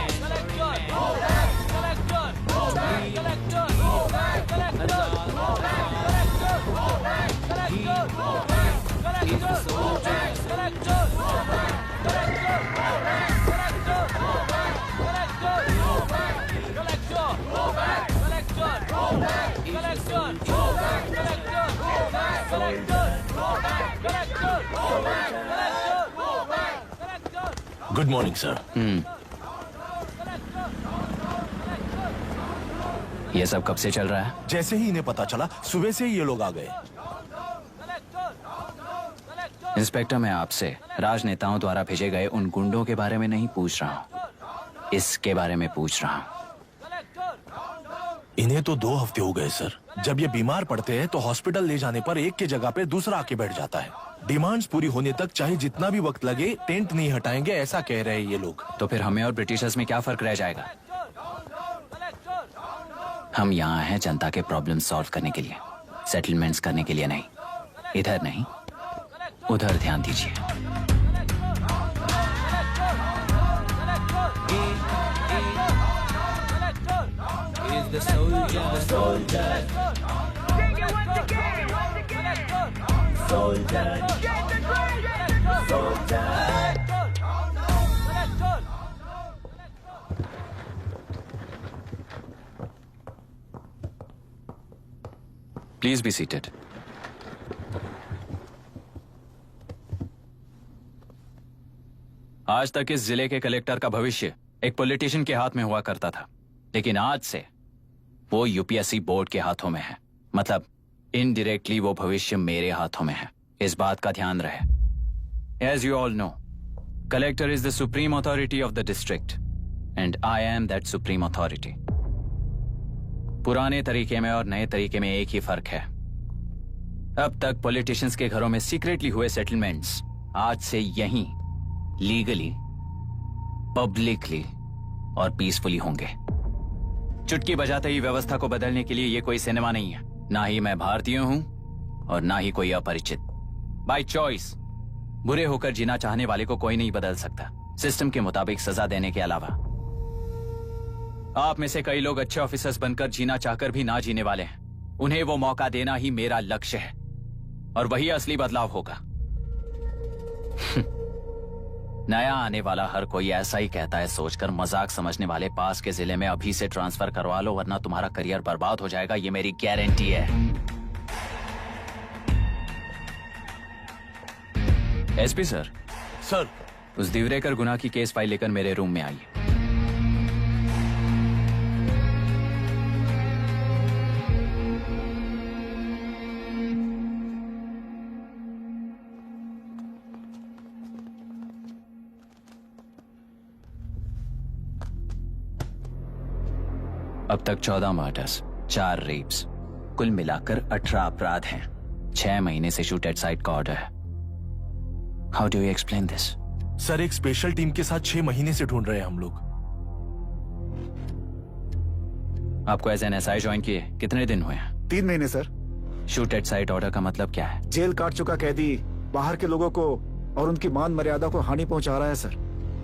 Good morning sir. ये सब कब से चल रहा है? जैसे ही इन्हें पता चला, सुबह से ही ये लोग आ गए। इंस्पेक्टर, मैं आपसे राजनेताओं द्वारा भेजे गए उन गुंडों के बारे में नहीं पूछ रहा हूँ, इसके बारे में पूछ रहा हूँ। इन्हें तो 2 हफ्ते हो गए सर। जब ये बीमार पड़ते हैं तो हॉस्पिटल ले जाने पर एक के जगह पे दूसरा आके बैठ जाता है। डिमांड्स पूरी होने तक चाहे जितना भी वक्त लगे टेंट नहीं हटाएंगे, ऐसा कह रहे हैं ये लोग। तो फिर हमें और ब्रिटिशर्स में क्या फर्क रह जाएगा? हम यहाँ हैं जनता के प्रॉब्लम सॉल्व करने के लिए, सेटलमेंट्स करने के लिए नहीं। इधर नहीं, उधर ध्यान दीजिए। Is the soldier, soldier. Sing it once again, soldier. Get the drum, soldier. Please be seated. आज तक इस जिले के कलेक्टर का भविष्य एक पॉलिटिशियन के हाथ में हुआ करता था, लेकिन आज से वो यूपीएससी बोर्ड के हाथों में है। मतलब इनडायरेक्टली वो भविष्य मेरे हाथों में है। इस बात का ध्यान रहे। As you all know, collector is the supreme authority of the district and I am that supreme authority. पुराने तरीके में और नए तरीके में एक ही फर्क है। अब तक पॉलिटिशियंस के घरों में सीक्रेटली हुए सेटलमेंट्स आज से यहीं लीगली, पब्लिकली और पीसफुली होंगे। चुटकी बजाते ही व्यवस्था को बदलने के लिए ये कोई सिनेमा नहीं है। ना ही मैं भारतीय हूं और ना ही कोई अपरिचित। बाय चॉइस बुरे होकर जीना चाहने वाले को कोई नहीं बदल सकता, सिस्टम के मुताबिक सजा देने के अलावा। आप में से कई लोग अच्छे ऑफिसर्स बनकर जीना चाहकर भी ना जीने वाले हैं। उन्हें वो मौका देना ही मेरा लक्ष्य है और वही असली बदलाव होगा। नया आने वाला हर कोई ऐसा ही कहता है सोचकर मजाक समझने वाले पास के जिले में अभी से ट्रांसफर करवा लो वरना तुम्हारा करियर बर्बाद हो जाएगा, ये मेरी गारंटी है। SP sir. सर। उस दिवरेकर गुना की केस फाइल लेकर मेरे रूम में आइए। अब तक 14 मर्डर्स, 4 रेप्स, कुल मिलाकर 18 अपराध हैं। 6 महीने से शूट एट साइट का ऑर्डर है। How do you explain this? Sir, एक स्पेशल टीम के साथ 6 महीने से ढूंढ रहे हैं हम लोग। आपको एज एन एसआई ज्वाइन किए कितने दिन हुए हैं? 3 महीने sir. Shoot at site order का मतलब क्या है? जेल काट चुका कैदी बाहर के लोगों को और उनकी मान मर्यादा को हानि पहुंचा रहा है सर।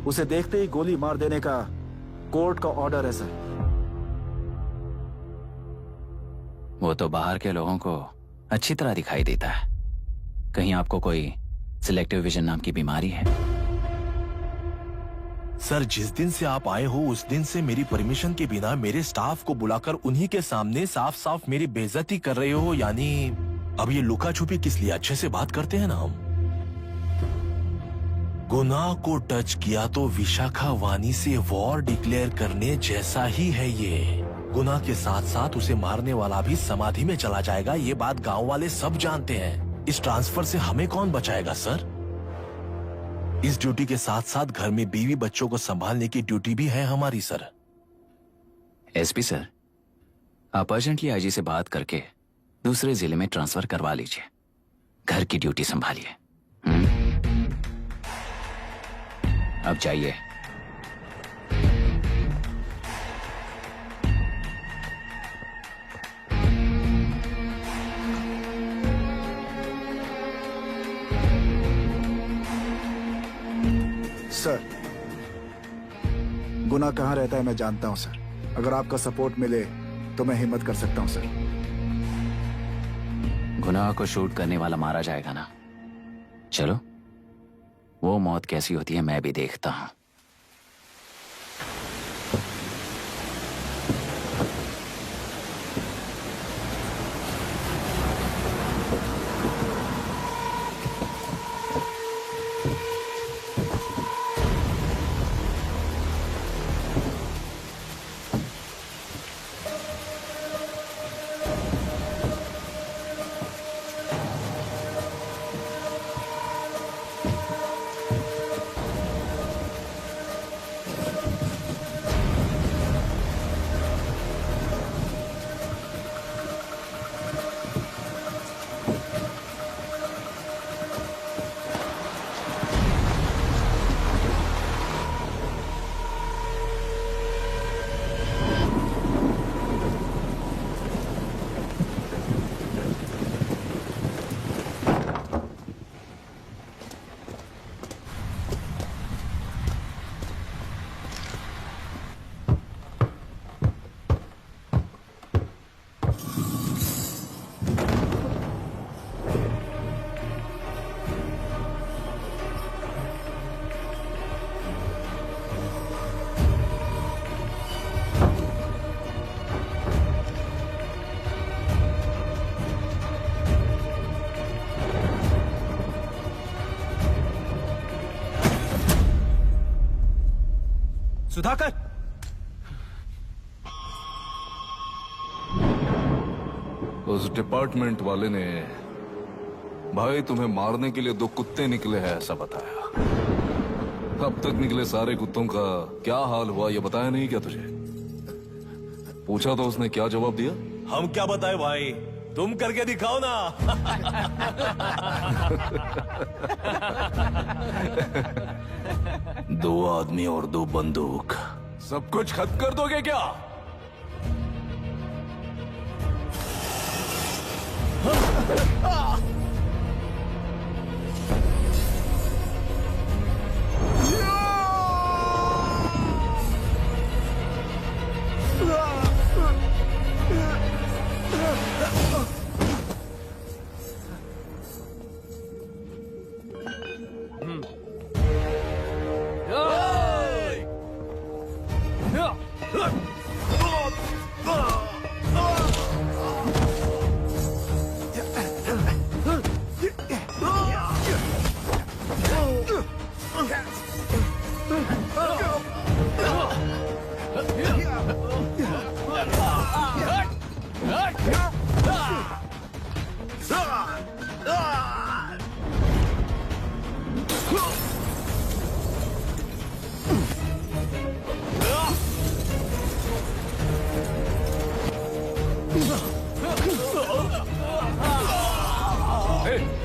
उसे देखते ही गोली मार देने का कोर्ट का ऑर्डर है सर। वो तो बाहर के लोगों को अच्छी तरह दिखाई देता है। कहीं आपको कोई सिलेक्टिव विजन नाम की बीमारी है? सर, जिस दिन से आप आए हो उस दिन से मेरी परमिशन के बिना मेरे स्टाफ को बुलाकर उन्हीं के सामने साफ साफ मेरी बेइज्जती कर रहे हो। यानी अब ये लुका छुपी किस लिए? अच्छे से बात करते हैं ना हम। गुनाह को टच किया तो विशाखा वानी से वॉर डिक्लेयर करने जैसा ही है ये। गुनाह के साथ साथ उसे मारने वाला भी समाधि में चला जाएगा। ये बात गांव वाले सब जानते हैं। इस ट्रांसफर से हमें कौन बचाएगा सर? इस ड्यूटी के साथ साथ घर में बीवी बच्चों को संभालने की ड्यूटी भी है हमारी सर। एसपी सर, आप अर्जेंटली आईजी से बात करके दूसरे जिले में ट्रांसफर करवा लीजिए। घर की ड्यूटी संभालिए। अब जाइए। सर, गुना कहाँ रहता है मैं जानता हूँ सर। अगर आपका सपोर्ट मिले तो मैं हिम्मत कर सकता हूँ सर। गुनाह को शूट करने वाला मारा जाएगा ना? चलो, वो मौत कैसी होती है मैं भी देखता हूँ। सुधाकर, उस डिपार्टमेंट वाले ने भाई तुम्हें मारने के लिए 2 कुत्ते निकले हैं ऐसा बताया। अब तक निकले सारे कुत्तों का क्या हाल हुआ ये बताया नहीं क्या तुझे? पूछा तो उसने क्या जवाब दिया? हम क्या बताए भाई, तुम करके दिखाओ ना। 2 आदमी और 2 बंदूक, सब कुछ खत्म कर दोगे क्या?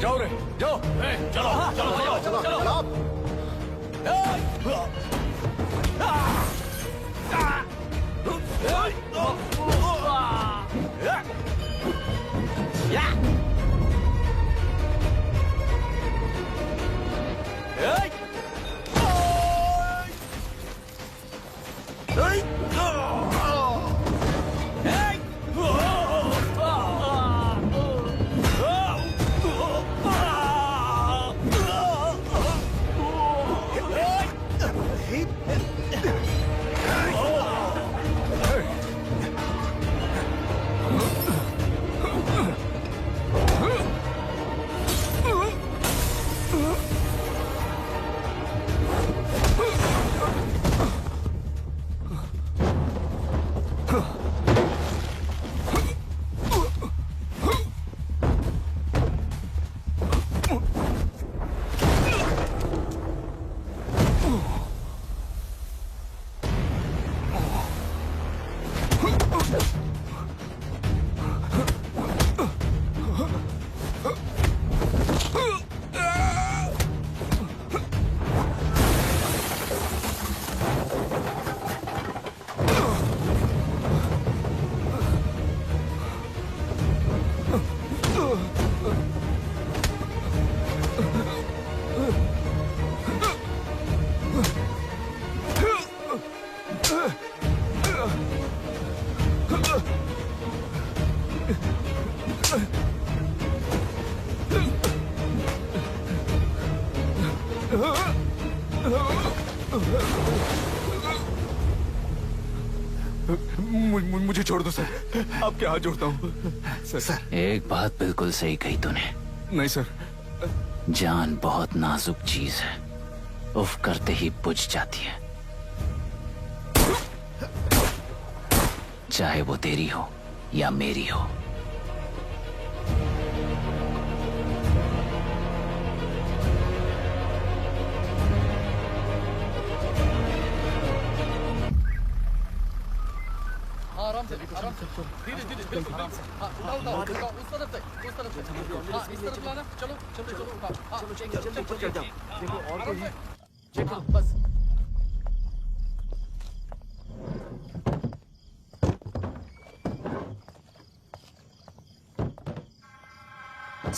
जाओ रे, जाओ। चलो चलो चलो चलो चलो। मुझे छोड़ दो सर, आपके हाथ जोड़ता हूँ सर। एक बात बिल्कुल सही कही तूने। नहीं सर, जान बहुत नाजुक चीज है, उफ करते ही बुझ जाती है, चाहे वो तेरी हो या मेरी हो। आराम से धीरे धीरे आराम से। उठाओ उस तरफ से हाँ, इस तरफ लाना। चलो चलो चलो चलो जाओ। देखो और कोई चलो बस।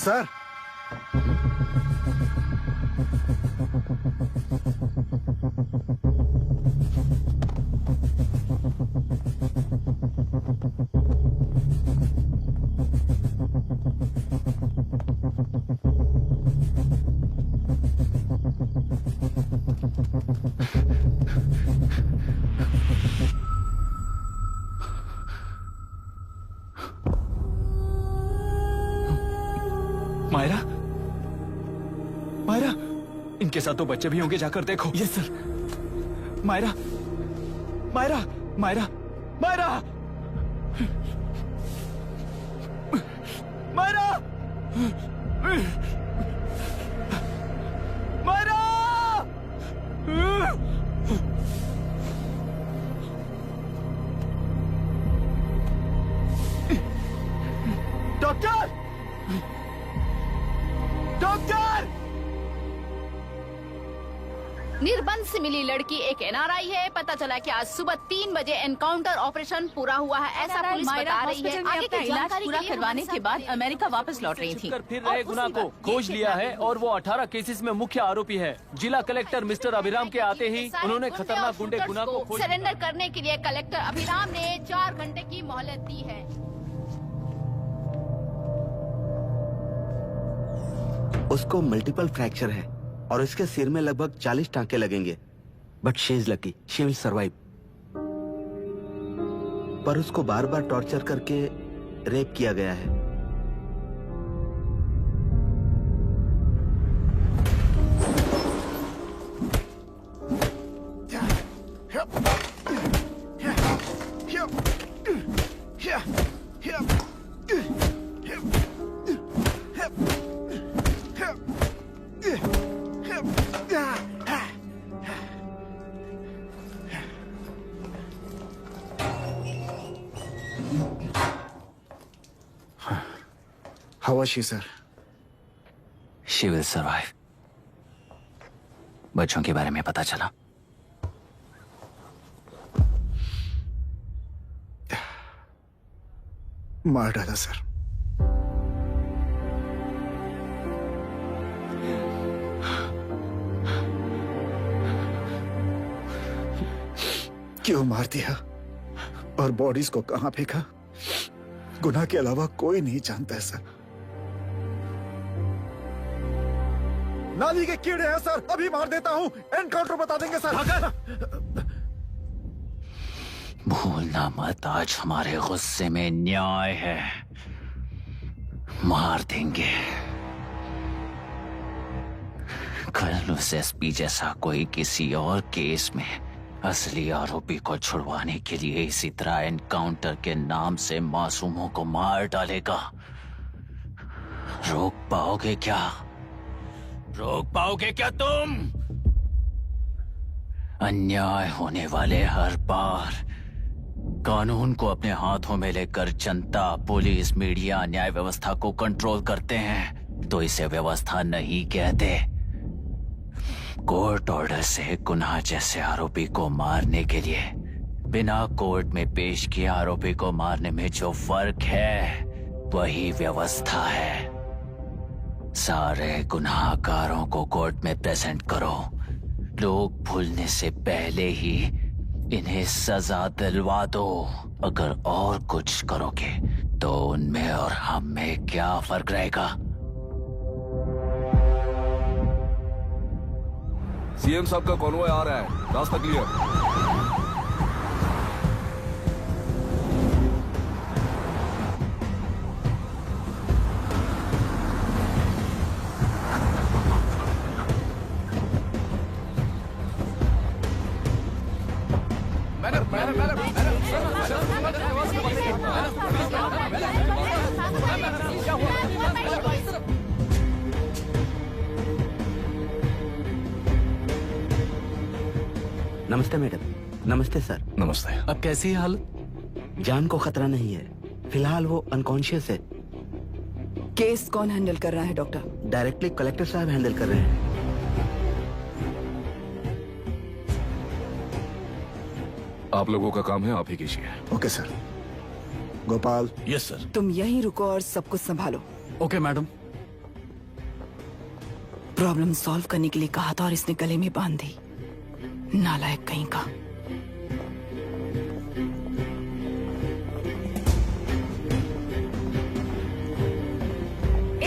सर मायरा, मायरा, इनके साथ तो बच्चे भी होंगे, जाकर देखो। Yes sir. Myra, Myra Myra Myra Myra Myra doctor doctor Nirbandh से मिली लड़की एक एनआरआई है। पता चला कि आज सुबह 3 बजे एनकाउंटर ऑपरेशन पूरा हुआ है, ऐसा पुलिस बता रही है। आगे की इलाज जानकारी पूरा के लिए करवाने हमारे के बाद साथ अमेरिका वापस लौट रही थी। फिर रहे गुनाह को खोज लिया है और वो 18 केसेस में मुख्य आरोपी है। जिला कलेक्टर मिस्टर अभिराम के आते ही उन्होंने खतरनाक गुंडे गुनाह को खोज सरेंडर करने के लिए कलेक्टर अभिराम ने 4 घंटे की मोहलत दी है। उसको मल्टीपल फ्रैक्चर है और इसके सिर में लगभग 40 टांके लगेंगे, but she is lucky, she will survive. पर उसको बार बार टॉर्चर करके रेप किया गया है। How was she, sir? She will survive. बच्चों के बारे में पता चला? मार डाला सर। क्यों मार दिया और बॉडीज को कहां फेंका, गुनाह के अलावा कोई नहीं जानता है सर। नाली के कीड़े हैं सर, अभी मार देता हूं, एनकाउंटर बता देंगे सर। भूलना मत, आज हमारे गुस्से में न्याय है, मार देंगे। कल उस एसपी जैसा कोई किसी और केस में असली आरोपी को छुड़वाने के लिए इसी तरह एनकाउंटर के नाम से मासूमों को मार डालेगा। रोक पाओगे क्या? रोक पाओगे क्या तुम? अन्याय होने वाले हर बार कानून को अपने हाथों में लेकर जनता, पुलिस, मीडिया, न्याय व्यवस्था को कंट्रोल करते हैं तो इसे व्यवस्था नहीं कहते। कोर्ट ऑर्डर से गुनाह जैसे आरोपी को मारने के लिए बिना कोर्ट में पेश किए आरोपी को मारने में जो फर्क है वही व्यवस्था है। सारे गुनाहगारों को कोर्ट में प्रेजेंट करो, लोग भूलने से पहले ही इन्हें सजा दिलवा दो। अगर और कुछ करोगे तो उनमें और हम में क्या फर्क रहेगा? सीएम साहब का कॉन्वॉय आ रहा है, रास्ता क्लियर। नमस्ते मैडम। नमस्ते सर। नमस्ते। अब कैसी है हालत? जान को खतरा नहीं है, फिलहाल वो अनकॉन्शियस है। केस कौन हैंडल कर रहा है डॉक्टर? डायरेक्टली कलेक्टर साहब हैंडल कर रहे हैं। आप लोगों का काम है, आप ही कीजिए। Okay sir. Gopal. Yes sir. तुम यहीं रुको और सब कुछ संभालो। Okay madam. प्रॉब्लम सॉल्व करने के लिए कहा था और इसने गले में बांध दी। नालायक कहीं का।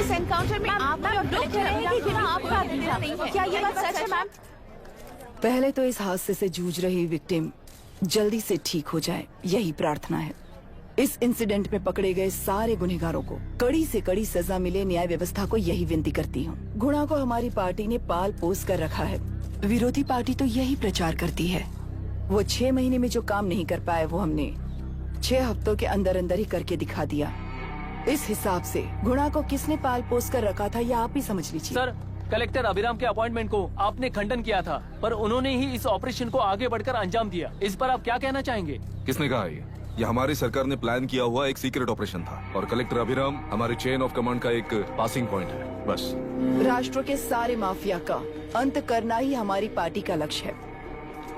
इस एनकाउंटर में आपका आपका नहीं है। क्या ये बात सच है मैम? पहले तो इस हादसे से जूझ रही विक्टिम जल्दी से ठीक हो जाए, यही प्रार्थना है। इस इंसिडेंट में पकड़े गए सारे गुनहगारों को कड़ी से कड़ी सजा मिले, न्याय व्यवस्था को यही विनती करती हूँ। गुणा को हमारी पार्टी ने पाल पोस कर रखा है, विरोधी पार्टी तो यही प्रचार करती है। वो 6 महीने में जो काम नहीं कर पाए वो हमने 6 हफ्तों के अंदर अंदर ही करके दिखा दिया। इस हिसाब से गुणा को किसने पाल पोस कर रखा था, यह आप ही समझ लीजिए। सर, कलेक्टर अभिराम के अपॉइंटमेंट को आपने खंडन किया था, पर उन्होंने ही इस ऑपरेशन को आगे बढ़कर अंजाम दिया। इस पर आप क्या कहना चाहेंगे? किसने कहा ये हमारी सरकार ने प्लान किया हुआ एक सीक्रेट ऑपरेशन था और कलेक्टर अभिराम हमारी चेन ऑफ कमांड का एक पासिंग पॉइंट है, बस। राष्ट्र के सारे माफिया का अंत करना ही हमारी पार्टी का लक्ष्य है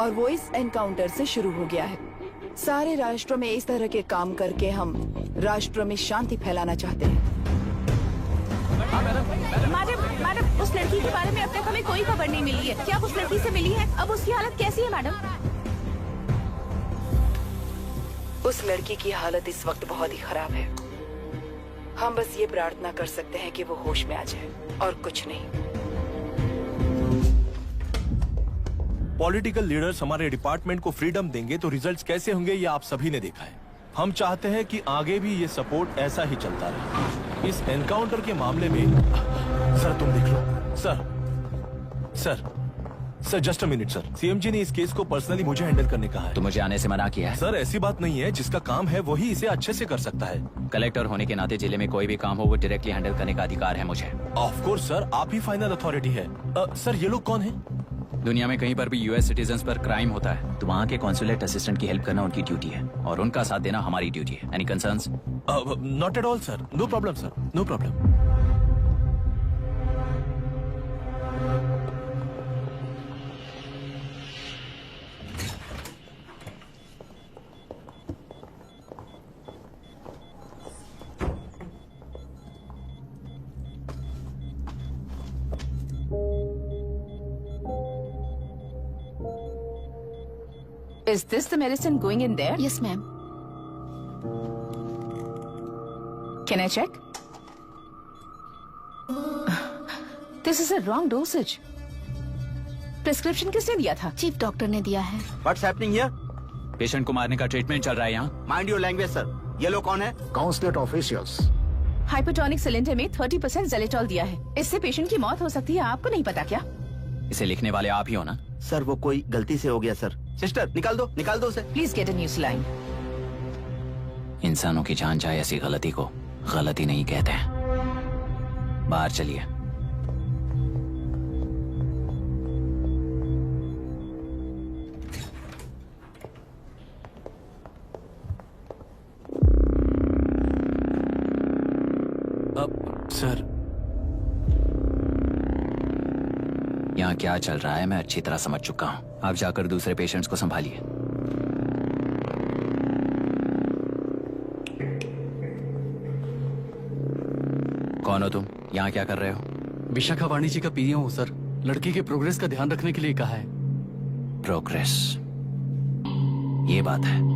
और वो इस एनकाउंटर से शुरू हो गया है। सारे राष्ट्रों में इस तरह के काम करके हम राष्ट्र में शांति फैलाना चाहते हैं। मैडम, उस लड़की के बारे में अब तक हमें कोई खबर नहीं मिली है। क्या आप उस लड़की से मिली है? अब उसकी हालत कैसी है मैडम? उस लड़की की हालत इस वक्त बहुत ही खराब है। हम बस ये प्रार्थना कर सकते हैं कि वो होश में आ जाए और कुछ नहीं। पॉलिटिकल लीडर्स हमारे डिपार्टमेंट को फ्रीडम देंगे तो रिजल्ट्स कैसे होंगे ये आप सभी ने देखा है। हम चाहते हैं कि आगे भी ये सपोर्ट ऐसा ही चलता रहे। इस एनकाउंटर के मामले में सर तुम देख लो। Sir just a minute sir. CM ji ने इस केस को पर्सनली मुझे हैंडल करने कहा है। तो मुझे आने से मना किया है। सर ऐसी बात नहीं है, जिसका काम है वही इसे अच्छे से कर सकता है। कलेक्टर होने के नाते जिले में कोई भी काम हो वो डायरेक्टली हैंडल करने का अधिकार है मुझे। ऑफ कोर्स सर, आप ही फाइनल अथॉरिटी है। सर ये लोग कौन है? दुनिया में कहीं पर भी यूएस सिटीजन्स पर क्राइम होता है तो वहाँ के कॉन्सुलेट असिस्टेंट की हेल्प करना उनकी ड्यूटी है और उनका साथ देना हमारी ड्यूटी है। Any concerns? Not at all sir, no problem sir, no problem. Is this the medicine going in there? Yes, ma'am. Can I check? This is a wrong dosage. Prescription किसने दिया था? चीफ डॉक्टर ने दिया है। What's happening here? Patient को मारने का treatment चल रहा है यहाँ। Mind your language, sir. ये लोग कौन है? Consulate officials. हाइपोटोनिक सिलेंडर में 30% जेलेटॉल दिया है। इससे पेशेंट की मौत हो सकती है, आपको नहीं पता क्या? इसे लिखने वाले आप ही हो ना? सर वो कोई गलती से हो गया सर। सिस्टर निकाल दो उसे। Please get a new saline. इंसानों की जान जाए ऐसी गलती को गलती नहीं कहते हैं। बाहर चलिए। सर यहाँ क्या चल रहा है मैं अच्छी तरह समझ चुका हूँ। आप जाकर दूसरे पेशेंट्स को संभालिए। कौन हो तुम? यहाँ क्या कर रहे हो? विशाखा वाणी जी का पीएम हूँ सर। लड़की के प्रोग्रेस का ध्यान रखने के लिए कहा है। प्रोग्रेस, ये बात है।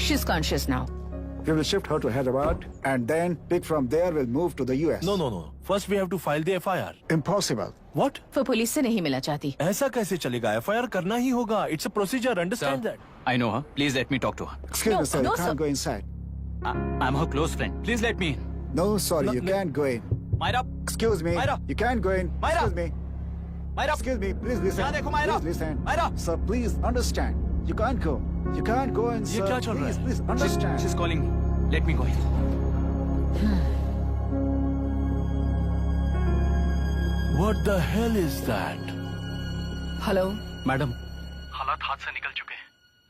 She's conscious now. We will shift her to Hyderabad and then pick from there. We'll move to the US. No. First we have to file the FIR. Impossible. What? वो पुलिस से नहीं मिलना चाहती। ऐसा कैसे चलेगा? FIR करना ही होगा. It's a procedure. Understand that? I know her. Please let me talk to her. Excuse me, sir. no, You can't sir. go inside. I'm her close friend. Please let me in. No, sorry. You can't go in. Myra. Excuse me. Myra. You can't go in. Myra. Excuse me. Myra. Excuse me. Please listen. यहाँ देखो Myra. Please listen. Myra. Sir, please understand. You can't go. You can't go in, sir. ये क्या चल रहा है? Please understand. She's calling me. Let me go in. What the hell is that? Hello madam, हालात हाथ से निकल चुके हैं,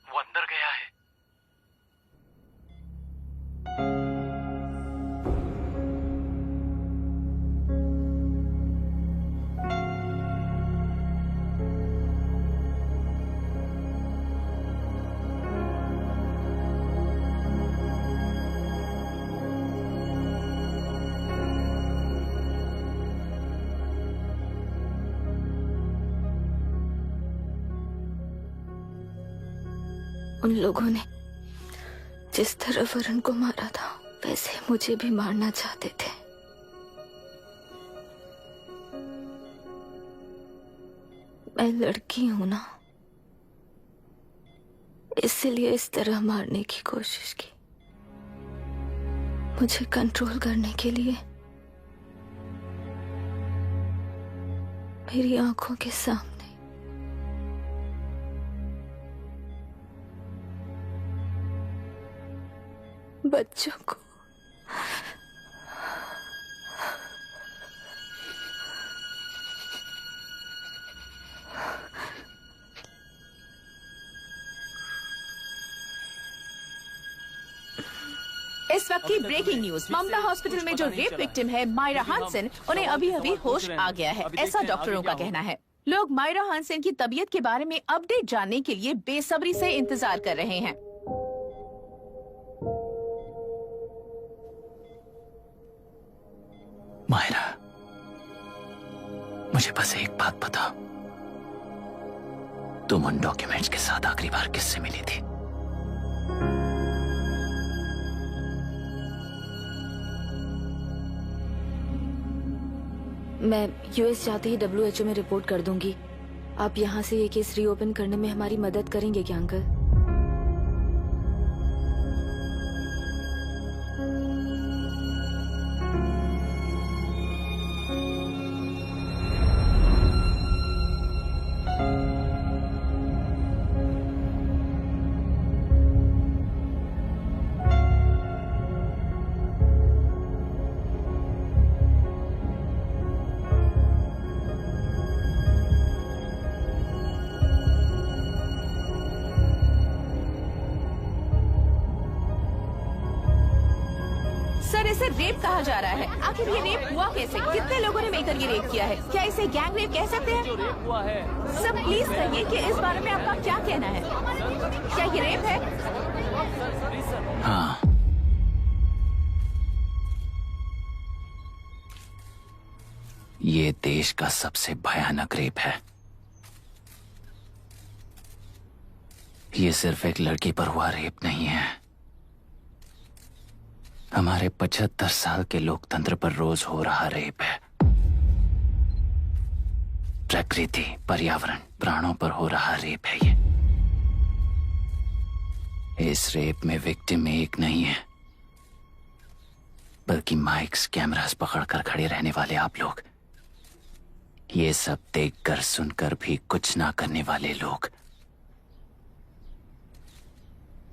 वो अंदर गया है। उन लोगों ने जिस तरह वरुण को मारा था वैसे मुझे भी मारना चाहते थे। मैं लड़की हूं ना, इसलिए इस तरह मारने की कोशिश की। मुझे कंट्रोल करने के लिए मेरी आंखों के सामने बच्चों को इस वक्त की ब्रेकिंग न्यूज। ममता हॉस्पिटल में जो रेप विक्टिम है मायरा हानसन, उन्हें अभी अभी होश आ गया है, ऐसा डॉक्टरों का कहना है। लोग मायरा हानसन की तबीयत के बारे में अपडेट जानने के लिए बेसब्री से इंतजार कर रहे हैं। मायरा, मुझे बस एक बात बताओ, तुम उन डॉक्यूमेंट्स के साथ आखिरी बार किससे मिली थी? मैं यूएस जाते ही WHO में रिपोर्ट कर दूंगी। आप यहाँ से ये केस रीओपन करने में हमारी मदद करेंगे क्या अंकल? सर, इसे रेप कहा जा रहा है। आखिर ये रेप हुआ कैसे? कितने लोगों ने मिलकर ये रेप किया है? क्या इसे गैंग रेप कह सकते हैं? हुआ है। सर प्लीज कहिए कि इस बारे में आपका क्या कहना है? क्या ये रेप है? हाँ, ये देश का सबसे भयानक रेप है। ये सिर्फ एक लड़की पर हुआ रेप नहीं है, हमारे 75 साल के लोकतंत्र पर रोज हो रहा रेप है। प्रकृति, पर्यावरण, प्राणों पर हो रहा रेप है ये। इस रेप में विक्टिम एक नहीं है, बल्कि माइक्स, कैमरास पकड़कर खड़े रहने वाले आप लोग, ये सब देखकर सुनकर भी कुछ ना करने वाले लोग।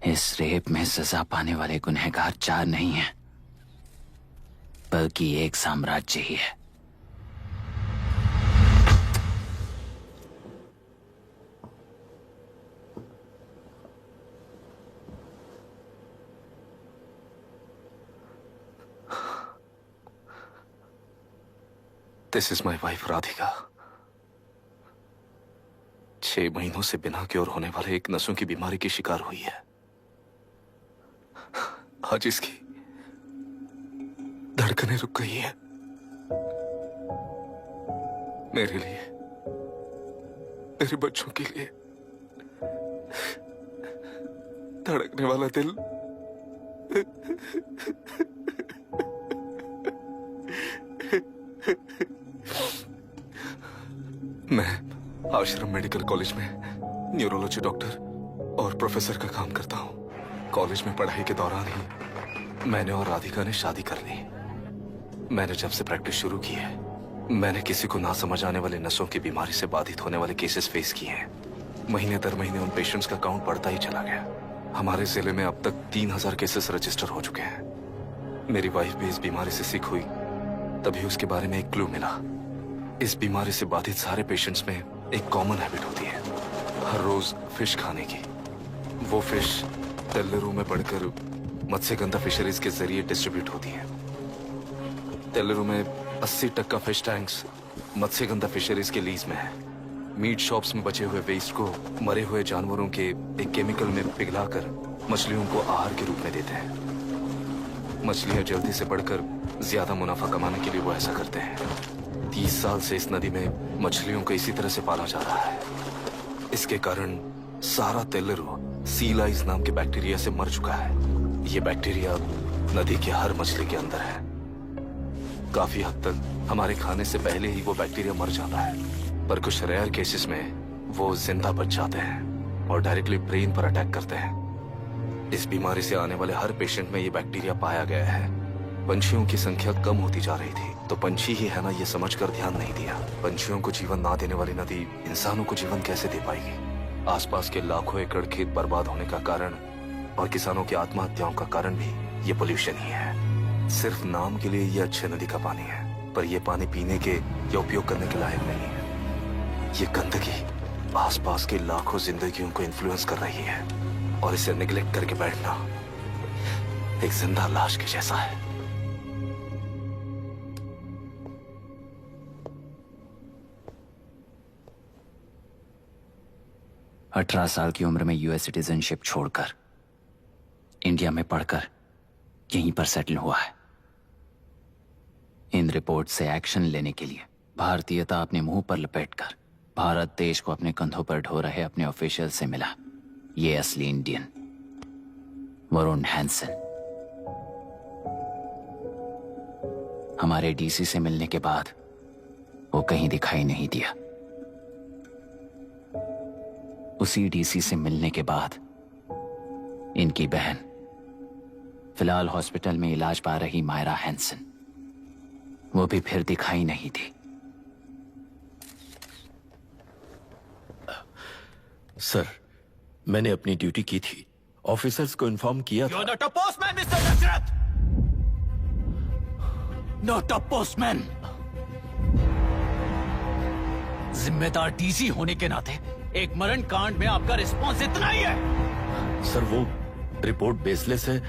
इस रेप में सजा पाने वाले गुनहगार 4 नहीं हैं, बल्कि एक साम्राज्य ही है। This is my wife Radhika. 6 महीनों से बिना क्योर होने वाले एक नसों की बीमारी की शिकार हुई है। आज इसकी धड़कनें रुक गई है। मेरे लिए, मेरे बच्चों के लिए धड़कने वाला दिल मैं आश्रम मेडिकल कॉलेज में न्यूरोलॉजी डॉक्टर और प्रोफेसर का काम करता हूँ। कॉलेज में पढ़ाई के दौरान ही मैंने और राधिका ने शादी कर ली। मैंने जब से प्रैक्टिस शुरू की है, मैंने किसी को ना समझ आने वाले नसों की बीमारी से बाधित होने वाले केसेस फेस किए हैं। महीने दर महीने उन पेशेंट्स का काउंट बढ़ता ही चला गया। हमारे जिले में अब तक 3000 केसेस रजिस्टर हो चुके हैं। मेरी वाइफ भी इस बीमारी से सिक हुई, तभी उसके बारे में एक क्लू मिला। इस बीमारी से बाधित सारे पेशेंट्स में एक कॉमन हैबिट होती है, हर रोज फिश खाने की। वो फिश तेल्लुरु में पड़कर मत्स्यगंधा फिशरीज के जरिए डिस्ट्रीब्यूट होती है। तेल्लुरु में 80% फिश टैंक्स मत्स्यगंधा फिशरीज के लीज में है। मीट शॉप्स में बचे हुए वेस्ट को मरे हुए जानवरों के एक केमिकल में पिघलाकर मछलियों को आहार के रूप में देते हैं। मछलियां जल्दी से बढ़कर ज्यादा मुनाफा कमाने के लिए वो ऐसा करते हैं। 30 साल से इस नदी में मछलियों को इसी तरह से पाला जा रहा है। इसके कारण सारा तेल्लुरु सी लाइस नाम के बैक्टीरिया से मर चुका है। ये बैक्टीरिया नदी के हर मछली के अंदर है। काफी हद तक हमारे खाने से पहले ही वो बैक्टीरिया मर जाता है, पर कुछ रेयर केसेस में वो जिंदा बच जाते हैं और डायरेक्टली ब्रेन पर अटैक करते हैं। इस बीमारी से आने वाले हर पेशेंट में ये बैक्टीरिया पाया गया है। पंछियों की संख्या कम होती जा रही थी, तो पंछी ही है ना ये समझकर ध्यान नहीं दिया। पंछियों को जीवन ना देने वाली नदी इंसानों को जीवन कैसे दे पाएगी? आसपास के लाखों एकड़ खेत बर्बाद होने का कारण और किसानों की आत्महत्याओं का कारण भी ये पोल्यूशन ही है। सिर्फ नाम के लिए ये अच्छे नदी का पानी है, पर ये पानी पीने के या उपयोग करने के लायक नहीं है। ये गंदगी आसपास के लाखों जिंदगियों को इन्फ्लुएंस कर रही है और इसे निगलेक्ट करके बैठना एक जिंदा लाश के जैसा है। अठारह साल की उम्र में यूएस सिटीजनशिप छोड़कर इंडिया में पढ़कर यहीं पर सेटल हुआ है। इन रिपोर्ट से एक्शन लेने के लिए भारतीयता अपने मुंह पर लपेटकर भारत देश को अपने कंधों पर ढो रहे अपने ऑफिशियल से मिला ये असली इंडियन वरुण हैंसन। हमारे डीसी से मिलने के बाद वो कहीं दिखाई नहीं दिया। उसी डीसी से मिलने के बाद इनकी बहन फिलहाल हॉस्पिटल में इलाज पा रही मायरा हैंसन, वो भी फिर दिखाई नहीं दी। सर, मैंने अपनी ड्यूटी की थी, ऑफिसर्स को इन्फॉर्म किया था। You're not a postman, Mr. Dashrath! Not a postman! जिम्मेदार डीसी होने के नाते एक मरण कांड में आपका रिस्पॉन्स इतना ही है। सर, वो रिपोर्ट बेसलेस है,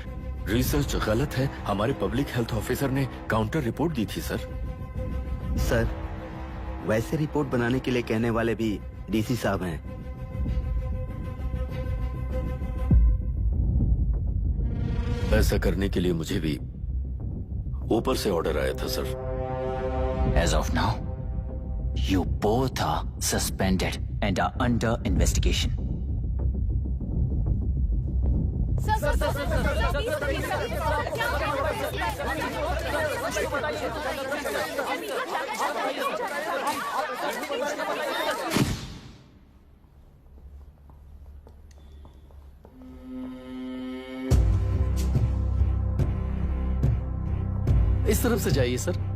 रिसर्च गलत है। हमारे पब्लिक हेल्थ ऑफिसर ने काउंटर रिपोर्ट दी थी सर। सर, वैसे रिपोर्ट बनाने के लिए कहने वाले भी डीसी साहब हैं। ऐसा करने के लिए मुझे भी ऊपर से ऑर्डर आया था sir. As of now, you both are suspended and are under investigation. इस तरफ से जाइए सर।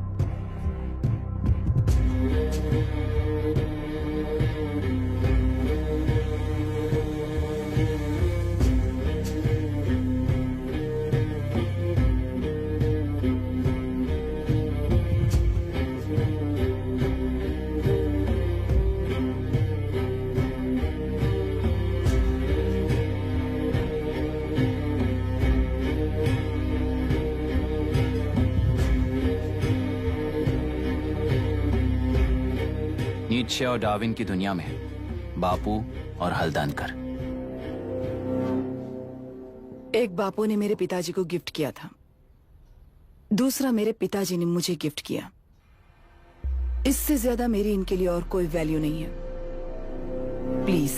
नीत्शे और डार्विन की दुनिया में बापू और हल्दनकर। एक बापू ने मेरे पिताजी को गिफ्ट किया था, दूसरा मेरे पिताजी ने मुझे गिफ्ट किया। इससे ज्यादा मेरी इनके लिए और कोई वैल्यू नहीं है। प्लीज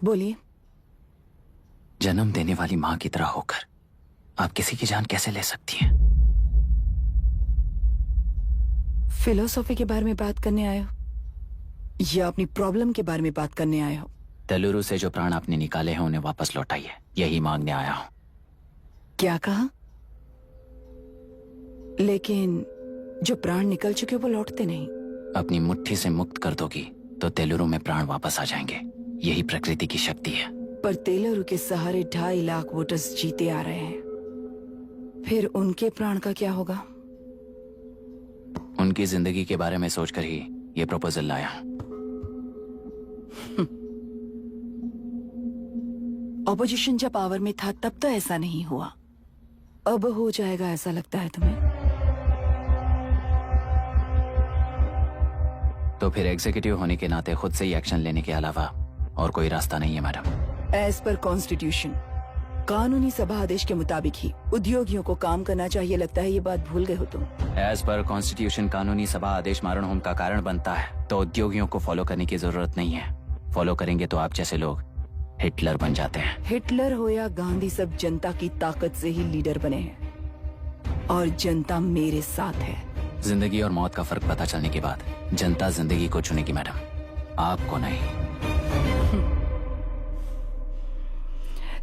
बोलिए। जन्म देने वाली मां की तरह होकर आप किसी की जान कैसे ले सकती हैं? फिलोसॉफी के बारे में बात करने आए हो या अपनी प्रॉब्लम के बारे में बात करने आए हो? तेलुरु से जो प्राण आपने निकाले हैं उन्हें वापस लौटाइए, यही मांगने आया हूं। क्या कहा? लेकिन जो प्राण निकल चुके वो लौटते नहीं। अपनी मुट्ठी से मुक्त कर दोगी तो तेलुरु में प्राण वापस आ जाएंगे, यही प्रकृति की शक्ति है। पर तेलुरु के सहारे 2.5 लाख वोटर्स जीते आ रहे हैं। फिर उनके प्राण का क्या होगा? उनकी जिंदगी के बारे में सोचकर ही ये प्रपोजल लाया। ऑपोजिशन जब पावर में था तब तो ऐसा नहीं हुआ, अब हो जाएगा ऐसा लगता है तुम्हें? तो फिर एग्जीक्यूटिव होने के नाते खुद से ही एक्शन लेने के अलावा और कोई रास्ता नहीं है मैडम। एज पर कॉन्स्टिट्यूशन, कानूनी सभा आदेश के मुताबिक ही उद्योगियों को काम करना चाहिए। लगता है ये बात भूल गए हो तुम। एज पर कॉन्स्टिट्यूशन कानूनी सभा आदेश मारण होम का कारण बनता है, तो उद्योगियों को फॉलो करने की जरूरत नहीं है। फॉलो करेंगे तो आप जैसे लोग हिटलर बन जाते हैं। हिटलर हो या गांधी, सब जनता की ताकत से ही लीडर बने हैं और जनता मेरे साथ है। जिंदगी और मौत का फर्क पता चलने के बाद जनता जिंदगी को चुनेगी मैडम, आपको नहीं।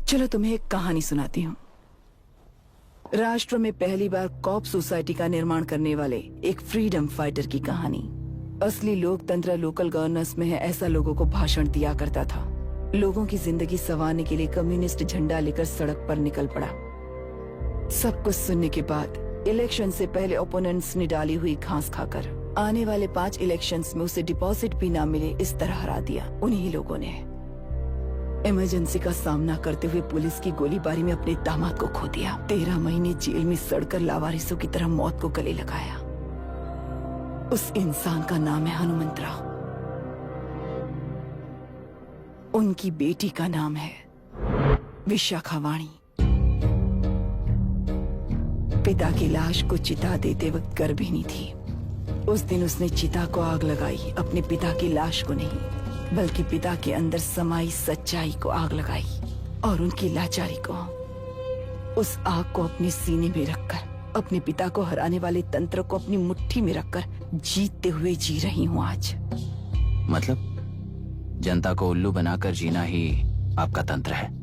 चलो तुम्हें एक कहानी सुनाती हूँ। राष्ट्र में पहली बार कॉप सोसाइटी का निर्माण करने वाले एक फ्रीडम फाइटर की कहानी। असली लोकतंत्र लोकल गवर्नेंस में है, ऐसा लोगों को भाषण दिया करता था। लोगों की जिंदगी संवारने के लिए कम्युनिस्ट झंडा लेकर सड़क पर निकल पड़ा। सब कुछ सुनने के बाद इलेक्शन से पहले ओपोनेंट्स ने डाली हुई घास खाकर आने वाले 5 इलेक्शंस में उसे डिपॉजिट भी ना मिले, इस तरह हरा दिया उन्हीं लोगों ने। इमरजेंसी का सामना करते हुए पुलिस की गोलीबारी में अपने दामाद को खो दिया। 13 महीने जेल में सड़कर लावारिसों की तरह मौत को गले लगाया। उस इंसान का नाम है हनुमंतराव। उनकी बेटी का नाम है विशाखावाणी। पिता की लाश को चिता देते वक्त गर्भिणी थी। उस दिन उसने चिता को आग लगाई, अपने पिता की लाश को नहीं, बल्कि पिता के अंदर समाई सच्चाई को आग लगाई और उनकी लाचारी को। उस आग को अपने सीने में रखकर, अपने पिता को हराने वाले तंत्र को अपनी मुट्ठी में रखकर जीतते हुए जी रही हूँ आज। मतलब जनता को उल्लू बनाकर जीना ही आपका तंत्र है?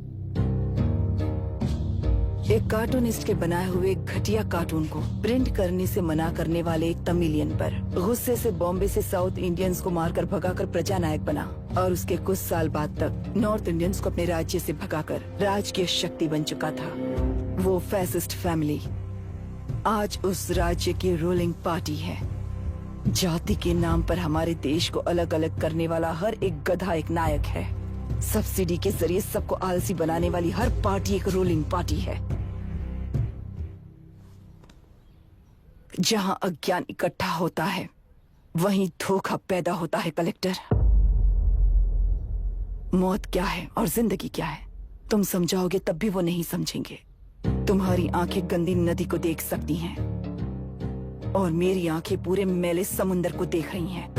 एक कार्टूनिस्ट के बनाए हुए घटिया कार्टून को प्रिंट करने से मना करने वाले एक तमिलियन पर गुस्से से बॉम्बे से साउथ इंडियंस को मारकर भगाकर प्रजानायक बना और उसके कुछ साल बाद तक नॉर्थ इंडियंस को अपने राज्य से भगाकर राजकीय शक्ति बन चुका था। वो फैसिस्ट फैमिली आज उस राज्य की रूलिंग पार्टी है। जाति के नाम पर हमारे देश को अलग अलग करने वाला हर एक गधा एक नायक है। सब्सिडी के जरिए सबको आलसी बनाने वाली हर पार्टी एक रूलिंग पार्टी है। जहां अज्ञान इकट्ठा होता है वहीं धोखा पैदा होता है। कलेक्टर, मौत क्या है और जिंदगी क्या है तुम समझाओगे तब भी वो नहीं समझेंगे। तुम्हारी आंखें गंदी नदी को देख सकती हैं और मेरी आंखें पूरे मैले समुंदर को देख रही हैं।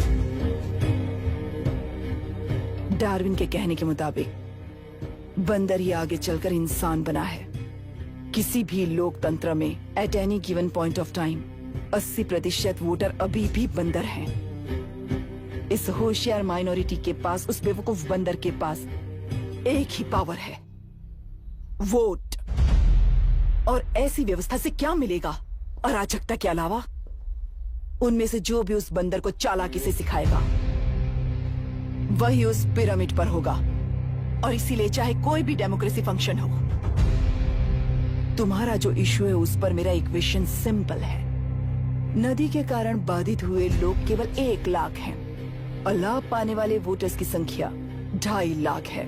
डार्विन के कहने के मुताबिक बंदर ही आगे चलकर इंसान बना है। किसी भी लोकतंत्र में at any given point of time 80% voter अभी भी बंदर हैं। इस होशियार माइनॉरिटी के पास, उस बेवकूफ बंदर के पास एक ही पावर है, वोट। और ऐसी व्यवस्था से क्या मिलेगा अराजकता के अलावा? उनमें से जो भी उस बंदर को चालाकी से सिखाएगा वही उस पिरामिड पर होगा। और इसीलिए चाहे कोई भी डेमोक्रेसी फंक्शन हो, तुम्हारा जो इश्यू है उस पर मेरा इक्वेशन सिंपल है। नदी के कारण बाधित हुए लोग केवल 1 लाख हैं और लाभ पाने वाले वोटर्स की संख्या 2.5 लाख है।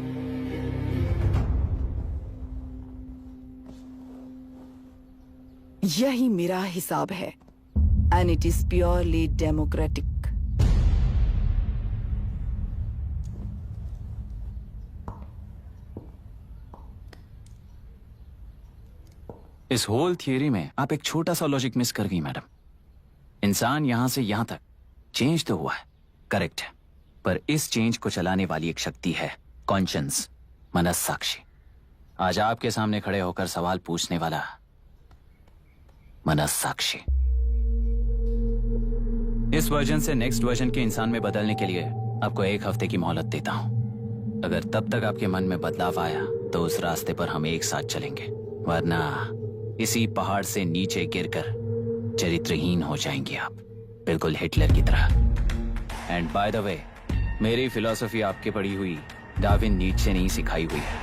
यही मेरा हिसाब है and it is purely democratic. इस होल थियरी में आप एक छोटा सा लॉजिक मिस कर गई मैडम। इंसान यहां से यहां तक चेंज तो हुआ है, करेक्ट है, पर इस चेंज को चलाने वाली एक शक्ति है, कॉन्शियंस, मनस्साक्षी। आज आपके सामने खड़े होकर सवाल पूछने वाला मनस्साक्षी। इस वर्जन से नेक्स्ट वर्जन के इंसान में बदलने के लिए आपको 1 हफ्ते की मोहलत देता हूं। अगर तब तक आपके मन में बदलाव आया तो उस रास्ते पर हम एक साथ चलेंगे, वरना इसी पहाड़ से नीचे गिरकर चरित्रहीन हो जाएंगे आप, बिल्कुल हिटलर की तरह। एंड बाय द वे, मेरी फिलॉसफी आपके पढ़ी हुई डार्विन नीचे से नहीं सिखाई हुई है,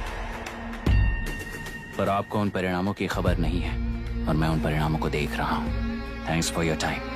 पर आपको उन परिणामों की खबर नहीं है। और मैं उन परिणामों को देख रहा हूँ। Thanks for your time.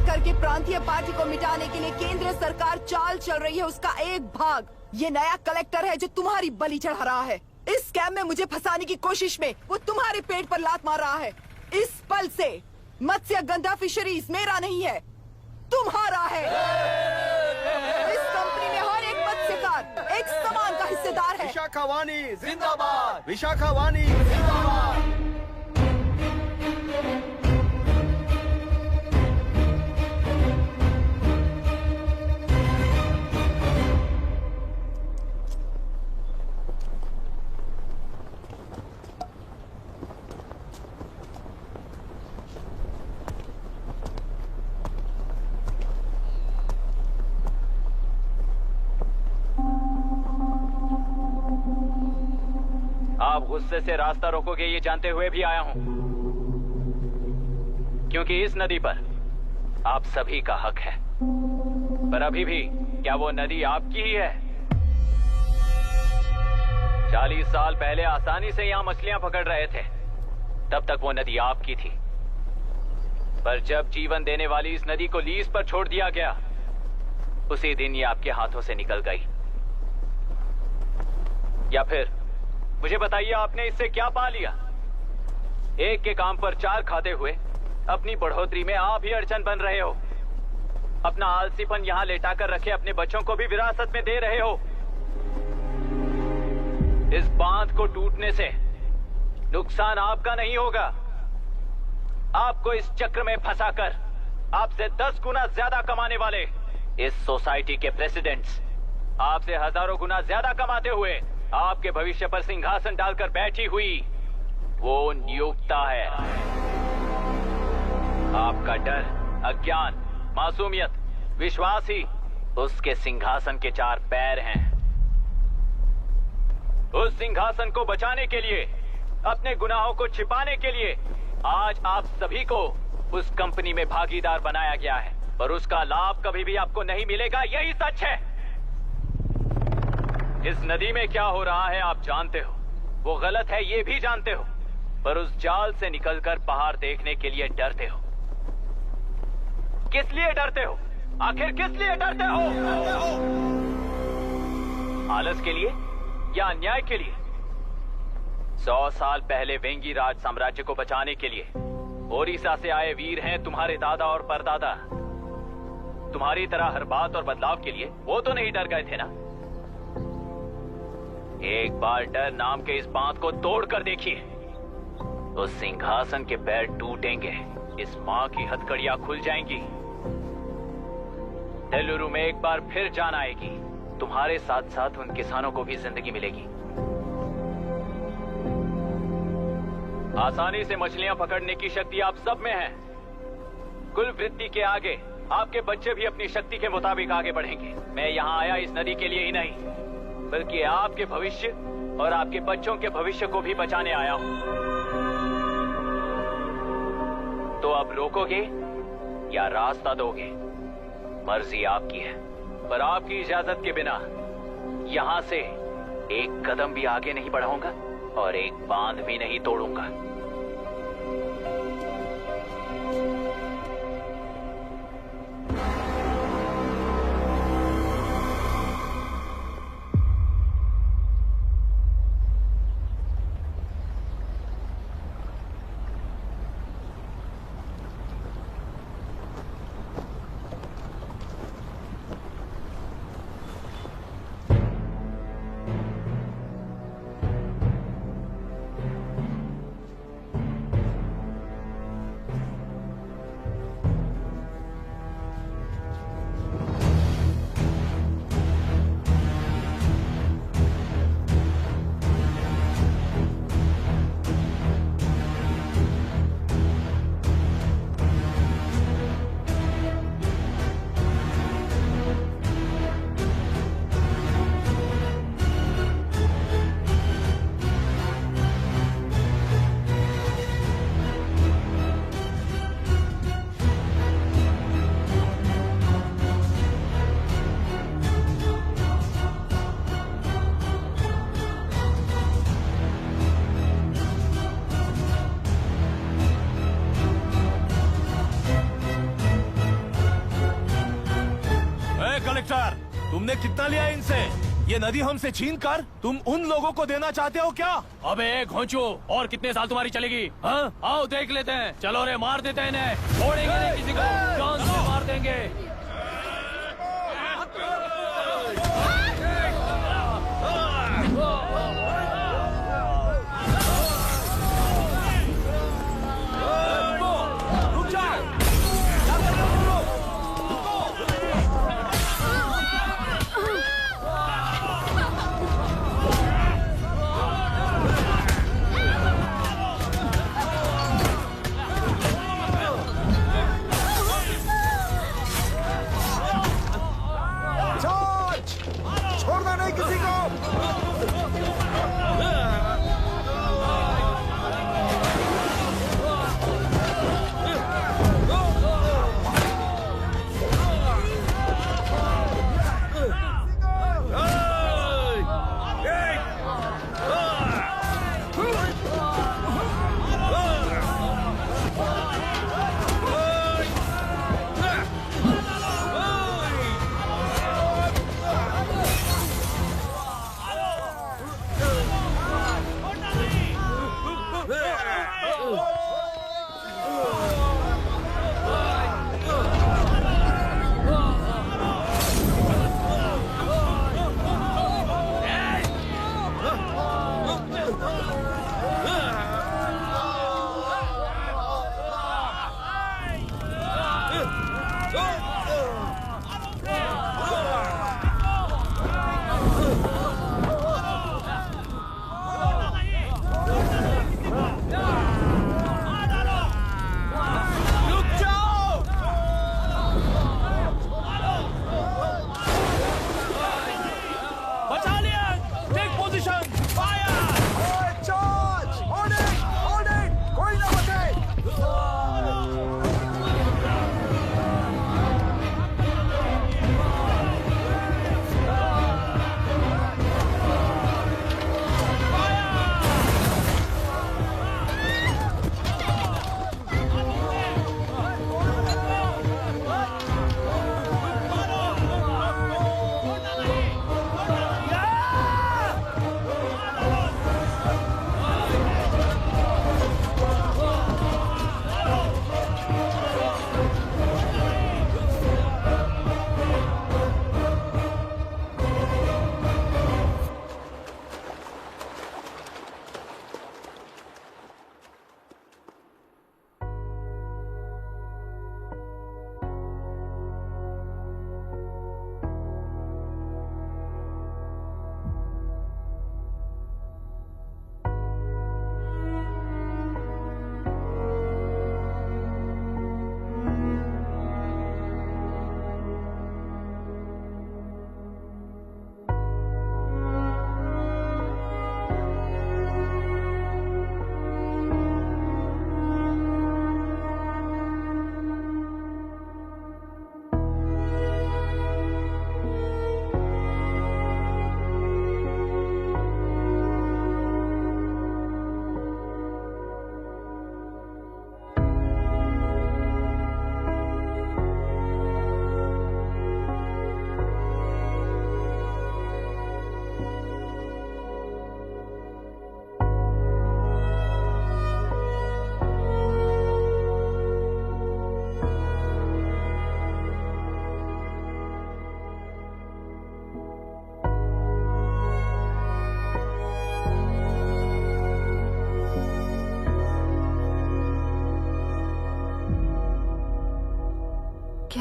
करके प्रांतीय पार्टी को मिटाने के लिए केंद्र सरकार चाल चल रही है, उसका एक भाग ये नया कलेक्टर है जो तुम्हारी बलि चढ़ा रहा है। इस स्कैम में मुझे फंसाने की कोशिश में वो तुम्हारे पेट पर लात मार रहा है। इस पल से मत्स्य गंधा फिशरीज मेरा नहीं है, तुम्हारा है। इस कंपनी में हर एक मत्स्यकार एक समान का हिस्सेदार है। विशाखावाणी जिंदाबाद, विशाखावाणी जिंदाबाद। आप गुस्से से रास्ता रोकोगे ये जानते हुए भी आया हूं, क्योंकि इस नदी पर आप सभी का हक है। पर अभी भी क्या वो नदी आपकी ही है? 40 साल पहले आसानी से यहां मछलियां पकड़ रहे थे, तब तक वो नदी आपकी थी। पर जब जीवन देने वाली इस नदी को लीज पर छोड़ दिया गया, उसी दिन ये आपके हाथों से निकल गई। या फिर मुझे बताइए, आपने इससे क्या पा लिया? एक के काम पर 4 खाते हुए अपनी बढ़ोतरी में आप ही अड़चन बन रहे हो। अपना आलसीपन यहाँ लेटाकर रखे अपने बच्चों को भी विरासत में दे रहे हो। इस बांध को टूटने से नुकसान आपका नहीं होगा, आपको इस चक्र में फंसाकर आपसे 10 गुना ज्यादा कमाने वाले इस सोसाइटी के प्रेसिडेंट्स आपसे हजारों गुना ज्यादा कमाते हुए आपके भविष्य पर सिंहासन डालकर बैठी हुई वो नियोक्ता है। आपका डर, अज्ञान, मासूमियत, विश्वास ही उसके सिंहासन के 4 पैर हैं। उस सिंहासन को बचाने के लिए, अपने गुनाहों को छिपाने के लिए आज आप सभी को उस कंपनी में भागीदार बनाया गया है, पर उसका लाभ कभी भी आपको नहीं मिलेगा। यही सच है। इस नदी में क्या हो रहा है आप जानते हो, वो गलत है ये भी जानते हो, पर उस जाल से निकलकर पहाड़ देखने के लिए डरते हो। किस लिए डरते हो? आखिर किस लिए डरते हो? आलस के लिए या अन्याय के लिए? 100 साल पहले वेंगी राज साम्राज्य को बचाने के लिए ओडिशा से आए वीर हैं तुम्हारे दादा और परदादा। तुम्हारी तरह हर बात और बदलाव के लिए वो तो नहीं डर गए थे ना। एक बार डर नाम के इस बांध को तोड़ कर देखिए, तो सिंहासन के पैर टूटेंगे, इस मां की हथकड़ियां खुल जाएंगी। तेलुरु में एक बार फिर जान आएगी, तुम्हारे साथ साथ उन किसानों को भी जिंदगी मिलेगी। आसानी से मछलियां पकड़ने की शक्ति आप सब में है। कुल वृत्ति के आगे आपके बच्चे भी अपनी शक्ति के मुताबिक आगे बढ़ेंगे। मैं यहाँ आया इस नदी के लिए ही नहीं, बल्कि आपके भविष्य और आपके बच्चों के भविष्य को भी बचाने आया हूँ। तो अब रोकोगे या रास्ता दोगे? मर्जी आपकी है, पर आपकी इजाजत के बिना यहाँ से एक कदम भी आगे नहीं बढ़ाऊंगा और एक बांध भी नहीं तोड़ूंगा। कलेक्टर, तुमने कितना लिया इनसे? ये नदी हमसे छीन कर तुम उन लोगों को देना चाहते हो क्या? अबे घोंचू, और कितने साल तुम्हारी चलेगी? हाँ, आओ देख लेते हैं। चलो रे, मार देते हैं इन्हें। छोड़ेंगे नहीं किसी को, जान से मार देंगे।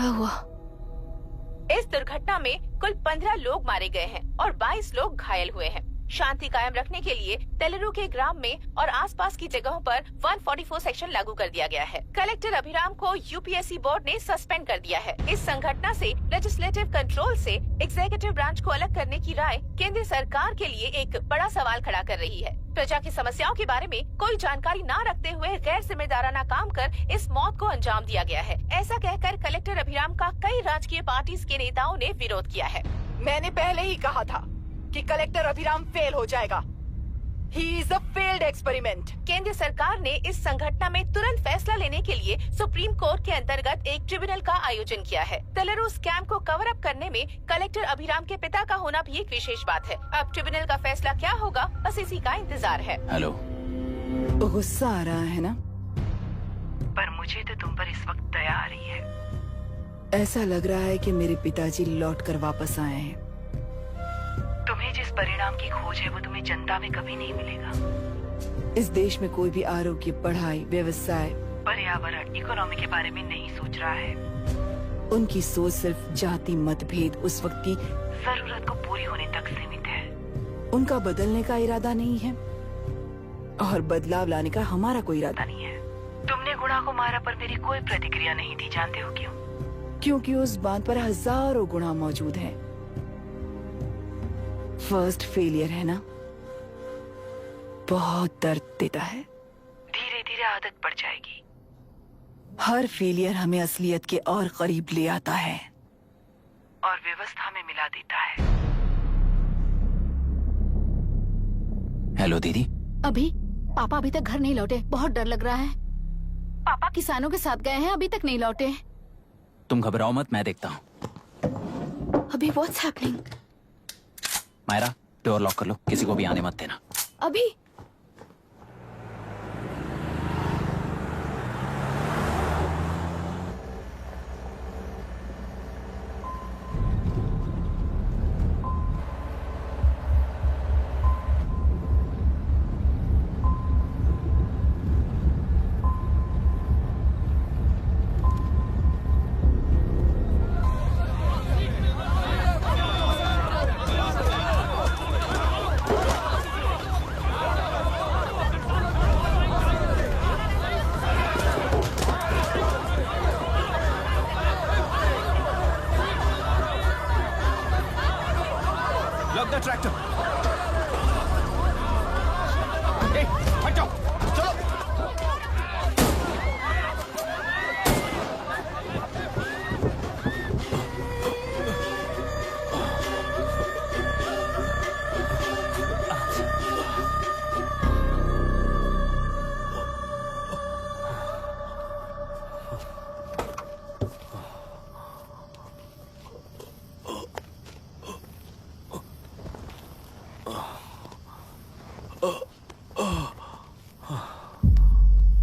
क्या हुआ? इस दुर्घटना में कुल 15 लोग मारे गए हैं और 22 लोग घायल हुए हैं। शांति कायम रखने के लिए तेलुरु के ग्राम में और आसपास की जगहों पर 144 सेक्शन लागू कर दिया गया है। कलेक्टर अभिराम को यूपीएससी बोर्ड ने सस्पेंड कर दिया है। इस संघटना से लेजिस्लेटिव कंट्रोल से एग्जीक्यूटिव ब्रांच को अलग करने की राय केंद्र सरकार के लिए एक बड़ा सवाल खड़ा कर रही है। प्रजा की समस्याओं के बारे में कोई जानकारी न रखते हुए गैर जिम्मेदाराना काम कर इस मौत को अंजाम दिया गया है। ऐसा कहकर कलेक्टर अभिराम का कई राजकीय पार्टी के नेताओं ने विरोध किया है। मैंने पहले ही कहा था कि कलेक्टर अभिराम फेल हो जाएगा। He is a failed experiment. केंद्र सरकार ने इस संघटना में तुरंत फैसला लेने के लिए सुप्रीम कोर्ट के अंतर्गत एक ट्रिब्यूनल का आयोजन किया है। तेलुरु स्कैम को कवर अप करने में कलेक्टर अभिराम के पिता का होना भी एक विशेष बात है। अब ट्रिब्यूनल का फैसला क्या होगा, बस इसी का इंतजार है। हेलो, गुस्सा आ रहा है ना? पर मुझे तो तुम पर इस वक्त दया आ रही है। ऐसा लग रहा है कि मेरे पिताजी लौट कर वापस आए हैं। तुम्हें जिस परिणाम की खोज है वो तुम्हें जनता में कभी नहीं मिलेगा। इस देश में कोई भी आरोग्य, पढ़ाई, व्यवसाय, पर्यावरण, इकोनॉमी के बारे में नहीं सोच रहा है। उनकी सोच सिर्फ जाति मतभेद उस वक्त की जरूरत को पूरी होने तक सीमित है। उनका बदलने का इरादा नहीं है और बदलाव लाने का हमारा कोई इरादा नहीं है। तुमने गुणा को मारा पर मेरी कोई प्रतिक्रिया नहीं दी, जानते हो क्यों? क्योंकि उस बात पर हजारों गुणा मौजूद हैं। फर्स्ट फेलियर है ना, बहुत दर्द देता है। धीरे धीरे आदत पड़ जाएगी। हर फेलियर हमें असलियत के और करीब ले आता है और व्यवस्था में मिला देता है। हेलो दीदी। अभी पापा अभी तक घर नहीं लौटे, बहुत डर लग रहा है। पापा किसानों के साथ गए हैं, अभी तक नहीं लौटे। तुम घबराओ मत, मैं देखता हूँ। अभी what's happening? Myra, door lock कर लो, किसी को भी आने मत देना। अभी ट्रैक्टर। हट जाओ, चलो।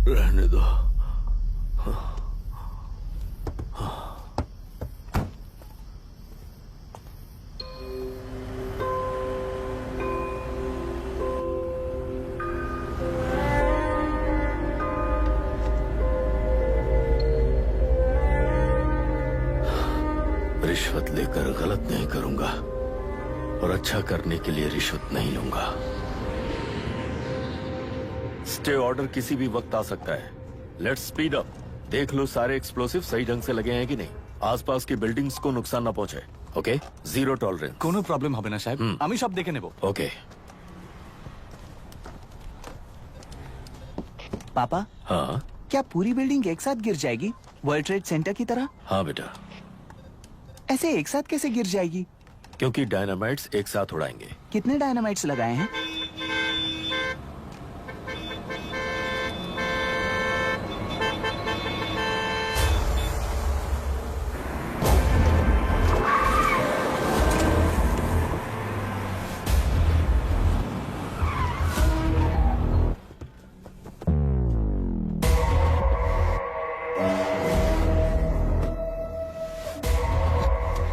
रहने दो। रिश्वत लेकर गलत नहीं करूंगा और अच्छा करने के लिए रिश्वत नहीं लूंगा। स्टे ऑर्डर किसी भी वक्त आ सकता है। Let's speed up. देख लो सारे एक्सप्लोसिव सही ढंग से लगे हैं कि नहीं। आसपास की बिल्डिंग्स को नुकसान न पहुंचे। Okay, zero tolerance. कोनो प्रॉब्लम হবে না সাহেব, আমি সব দেখে নেব। ओके। पापा, हाँ क्या पूरी बिल्डिंग एक साथ गिर जाएगी, वर्ल्ड ट्रेड सेंटर की तरह? हाँ बेटा। ऐसे एक साथ कैसे गिर जाएगी? क्योंकि डायनामाइट्स एक साथ उड़ाएंगे। कितने डायनामाइट्स लगाए हैं?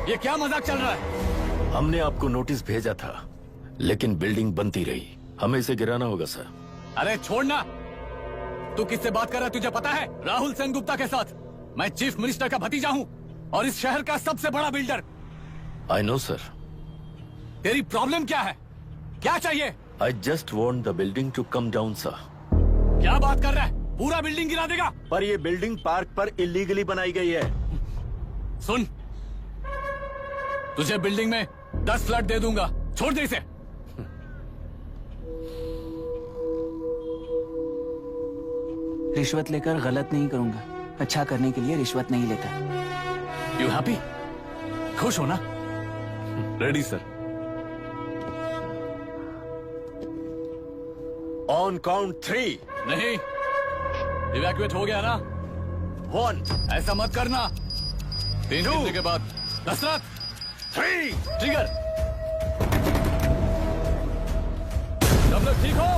ये क्या मजाक चल रहा है? हमने आपको नोटिस भेजा था, लेकिन बिल्डिंग बनती रही। हमें इसे गिराना होगा सर। अरे छोड़ना। तू किससे बात कर रहा है तुझे पता है? राहुल सेनगुप्ता के साथ। मैं चीफ मिनिस्टर का भतीजा हूँ। और इस शहर का सबसे बड़ा बिल्डर। I know sir. तेरी प्रॉब्लम क्या है? क्या चाहिए? I just want the building to come down sir. क्या बात कर रहा है? पूरा बिल्डिंग गिरा देगा? पर ये बिल्डिंग पार्क पर इलीगली बनाई गई है। सुन, तुझे बिल्डिंग में 10 फ्लैट दे दूंगा, छोड़ दे इसे। रिश्वत लेकर गलत नहीं करूंगा, अच्छा करने के लिए रिश्वत नहीं लेता। You happy? खुश हो ना? Ready sir. On count 3। नहीं, इवैक्यूएट हो गया ना? 1। ऐसा मत करना। 3 गिनने के बाद दशरथ 3 ट्रिगर। सब लोग ठीक हो?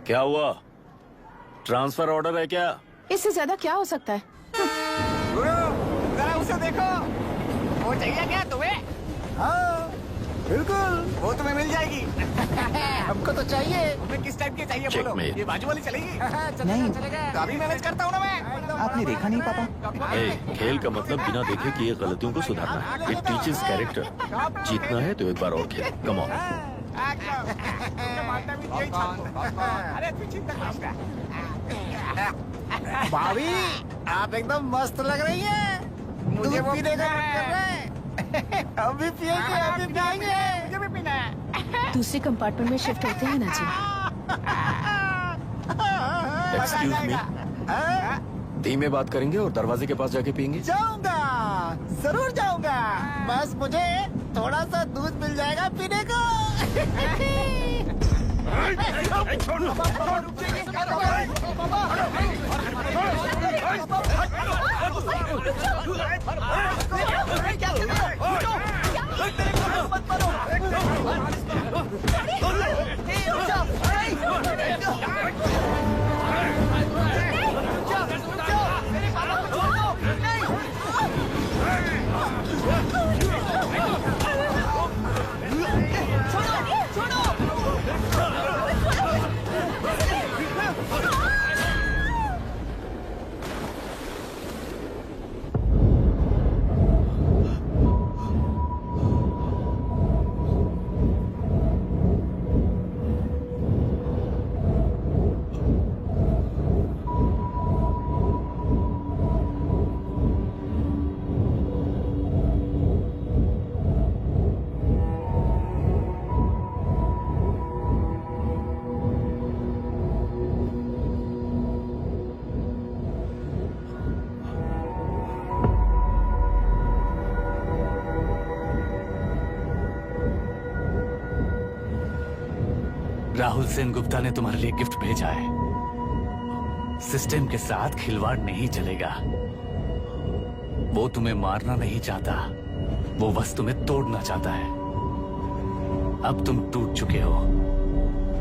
क्या हुआ? ट्रांसफर ऑर्डर है क्या? इससे ज्यादा क्या हो सकता है? जरा उसे देखो, वो चाहिए क्या तुम्हें? हाँ बिल्कुल, वो तुम्हें मिल जाएगी। हमको तो चाहिए। तुम्हें किस टाइप की चाहिए बोलो? Checkmate। ये बाजू वाली चलेगी? नहीं। चलेगा। कभी मैनेज करता हूँ ना मैं। आपने देखा नहीं पापा? खेल का मतलब बिना देखे किए गलतियों को सुधारना है। It teaches character. जीतना है तो एक बार और खेल। Come on. अरे तू चिंता मत कर। भाभी, आप एकदम मस्त लग रही हैं। मुझे पीने का मन कर रहा है। अभी पिएंगे, अभी पिएंगे। मुझे भी पीना है। दूसरे कंपार्टमेंट में शिफ्ट होते हैं ना जी। Excuse me. धीमे बात करेंगे और दरवाजे के पास जाके पिएंगे। जाऊंगा, जरूर जाऊंगा। बस मुझे थोड़ा सा दूध मिल जाएगा पीने को। राहुल सेन गुप्ता ने तुम्हारे लिए गिफ्ट भेजा है। सिस्टम के साथ खिलवाड़ नहीं चलेगा। वो तुम्हें मारना नहीं चाहता, वो बस तुम्हें तोड़ना चाहता है। अब तुम टूट चुके हो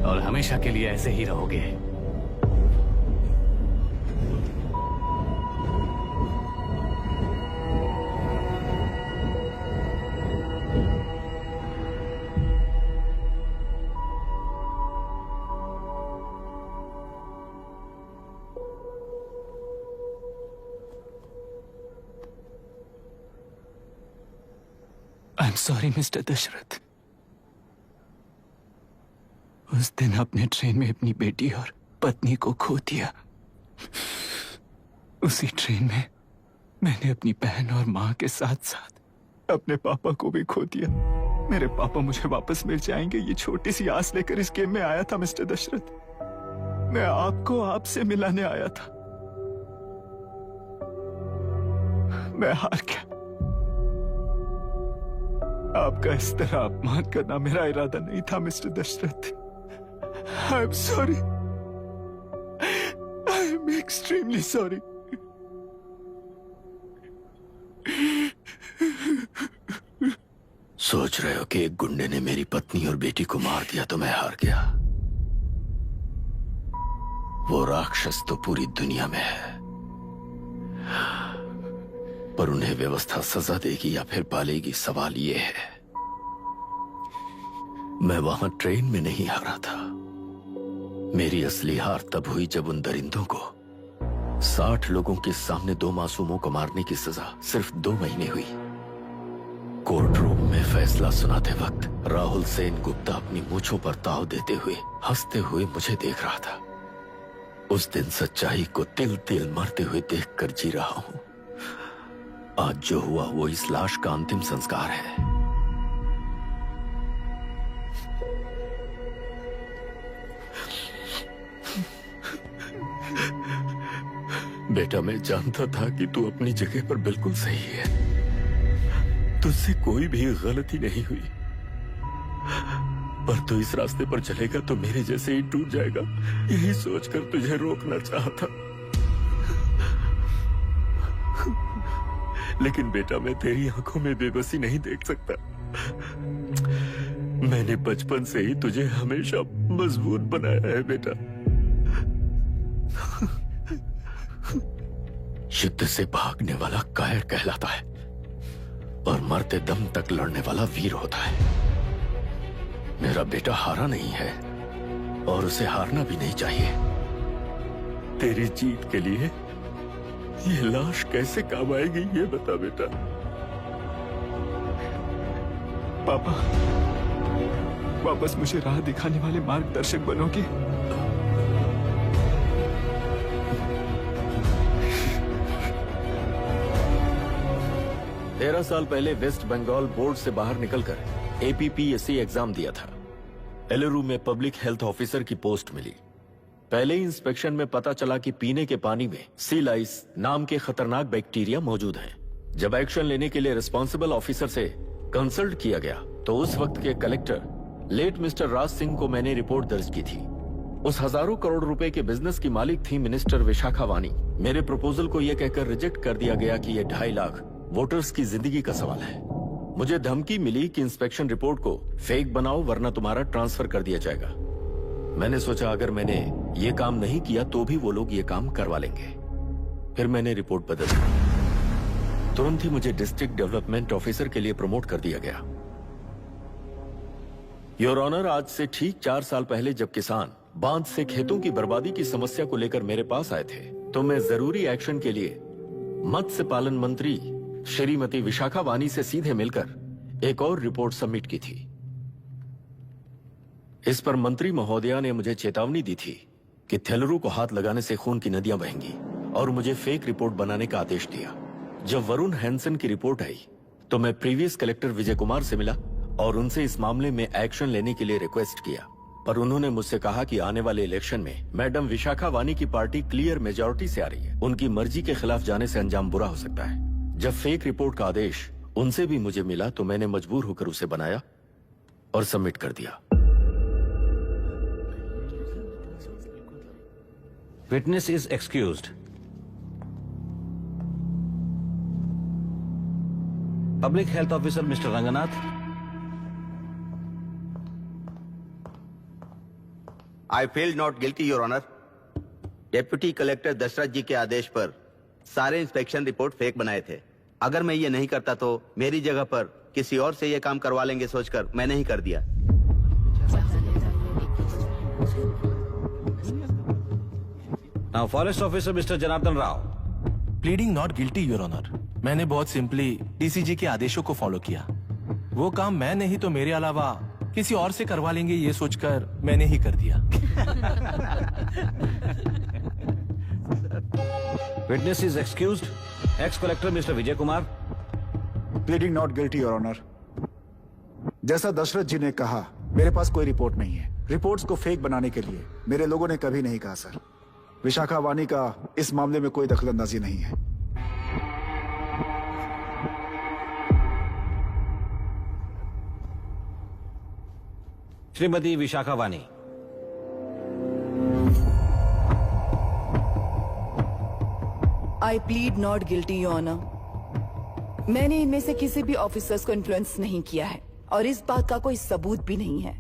और हमेशा के लिए ऐसे ही रहोगे। I'm sorry, mister Dasharath. उस दिन आपने ट्रेन में अपनी बेटी और पत्नी को खो दिया। उसी ट्रेन में मैंने अपनी बहन और माँ के साथ साथ अपने पापा को भी खो दिया। मेरे पापा मुझे वापस मिल जाएंगे, ये छोटी सी आस लेकर इस गेम में आया था मिस्टर दशरथ। मैं आपको आपसे मिलाने आया था। मैं हार गया। आपका इस तरह अपमान करना मेरा इरादा नहीं था mister Dashrath. I am sorry. I am extremely sorry. सोच रहे हो कि एक गुंडे ने मेरी पत्नी और बेटी को मार दिया तो मैं हार गया? वो राक्षस तो पूरी दुनिया में है, पर उन्हें व्यवस्था सजा देगी या फिर पालेगी, सवाल ये है। मैं वहां ट्रेन में नहीं हारा था। मेरी असली हार तब हुई जब उन दरिंदों को 60 लोगों के सामने 2 मासूमों को मारने की सजा सिर्फ 2 महीने हुई। कोर्ट रूम में फैसला सुनाते वक्त राहुल सेन गुप्ता अपनी मूंछों पर ताव देते हुए हंसते हुए मुझे देख रहा था। उस दिन सच्चाई को तिल तिल मरते हुए देखकर जी रहा हूं। आज जो हुआ वो इस लाश का अंतिम संस्कार है। बेटा, मैं जानता था कि तू अपनी जगह पर बिल्कुल सही है। तुझसे कोई भी गलती नहीं हुई, पर तू इस रास्ते पर चलेगा तो मेरे जैसे ही टूट जाएगा, यही सोचकर तुझे रोकना चाहता। लेकिन बेटा, मैं तेरी आंखों में बेबसी नहीं देख सकता। मैंने बचपन से ही तुझे हमेशा मजबूत बनाया है बेटा। युद्ध से भागने वाला कायर कहलाता है और मरते दम तक लड़ने वाला वीर होता है। मेरा बेटा हारा नहीं है और उसे हारना भी नहीं चाहिए। तेरी जीत के लिए ये लाश कैसे काम आएगी, ये बता बेटा। पापा, वापस मुझे राह दिखाने वाले मार्गदर्शक बनोगे? 13 साल पहले वेस्ट बंगाल बोर्ड से बाहर निकलकर APPSC एग्जाम दिया था। एलरू में पब्लिक हेल्थ ऑफिसर की पोस्ट मिली। पहले ही इंस्पेक्शन में पता चला कि पीने के पानी में सी लाइस नाम के खतरनाक बैक्टीरिया मौजूद हैं। जब एक्शन लेने के लिए रिस्पॉन्सिबल ऑफिसर से कंसल्ट किया गया तो उस वक्त के collector late mister Raj Singh को मैंने रिपोर्ट दर्ज की थी। उस हजारों करोड़ रुपए के बिजनेस की मालिक थी मिनिस्टर विशाखा वानी। मेरे प्रपोजल को यह कहकर रिजेक्ट कर दिया गया कि यह 2.5 लाख वोटर्स की जिंदगी का सवाल है। मुझे धमकी मिली कि इंस्पेक्शन रिपोर्ट को फेक बनाओ वरना तुम्हारा ट्रांसफर कर दिया जाएगा। मैंने सोचा अगर मैंने ये काम नहीं किया तो भी वो लोग ये काम करवा लेंगे। फिर मैंने रिपोर्ट बदल दी। तुरंत ही मुझे डिस्ट्रिक्ट डेवलपमेंट ऑफिसर के लिए प्रमोट कर दिया गया। योर ऑनर, आज से ठीक 4 साल पहले जब किसान बांध से खेतों की बर्बादी की समस्या को लेकर मेरे पास आए थे तो मैं जरूरी एक्शन के लिए मत्स्य पालन मंत्री श्रीमती विशाखा वानी से सीधे मिलकर एक और रिपोर्ट सबमिट की थी। इस पर मंत्री महोदया ने मुझे चेतावनी दी थी कि थेलरू को हाथ लगाने से खून की नदियां बहेंगी और मुझे फेक रिपोर्ट बनाने का आदेश दिया। जब वरुण हैंसन की रिपोर्ट आई तो मैं प्रीवियस कलेक्टर विजय कुमार से मिला और उनसे इस मामले में एक्शन लेने के लिए रिक्वेस्ट किया, पर उन्होंने मुझसे कहा कि आने वाले इलेक्शन में मैडम विशाखा वानी की पार्टी क्लियर मेजॉरिटी से आ रही है, उनकी मर्जी के खिलाफ जाने से अंजाम बुरा हो सकता है। जब फेक रिपोर्ट का आदेश उनसे भी मुझे मिला तो मैंने मजबूर होकर उसे बनाया और सबमिट कर दिया। Witness is excused. Public Health Officer Mr. Ranganath. I feel not guilty, Your Honor. Deputy collector Dashrath ji के आदेश पर सारे इंस्पेक्शन रिपोर्ट फेक बनाए थे। अगर मैं ये नहीं करता तो मेरी जगह पर किसी और से ये काम करवा लेंगे सोचकर मैंने ही कर दिया। Now, Forest Officer Mr. Janardhan Rao. Pleading not guilty, your honour. मैंने बहुत सिंपली डीसीजी के आदेशों को फॉलो किया। वो काम मैं नहीं तो मेरे अलावा किसी और से करवा लेंगे ये सोचकर मैंने ही कर दिया। Witness is excused. Ex-collector Mr. Vijay Kumar. Pleading not guilty, your honour. जैसा दशरथ जी ने कहा, मेरे पास कोई रिपोर्ट नहीं है। रिपोर्ट्स को फेक बनाने के लिए मेरे लोगों ने कभी नहीं कहा सर। विशाखा वानी का इस मामले में कोई दखलंदाजी नहीं है। Shrimati Vishakha Vani. I plead not guilty, your honour. मैंने इनमें से किसी भी ऑफिसर्स को इन्फ्लुएंस नहीं किया है। और इस बात का कोई सबूत भी नहीं है।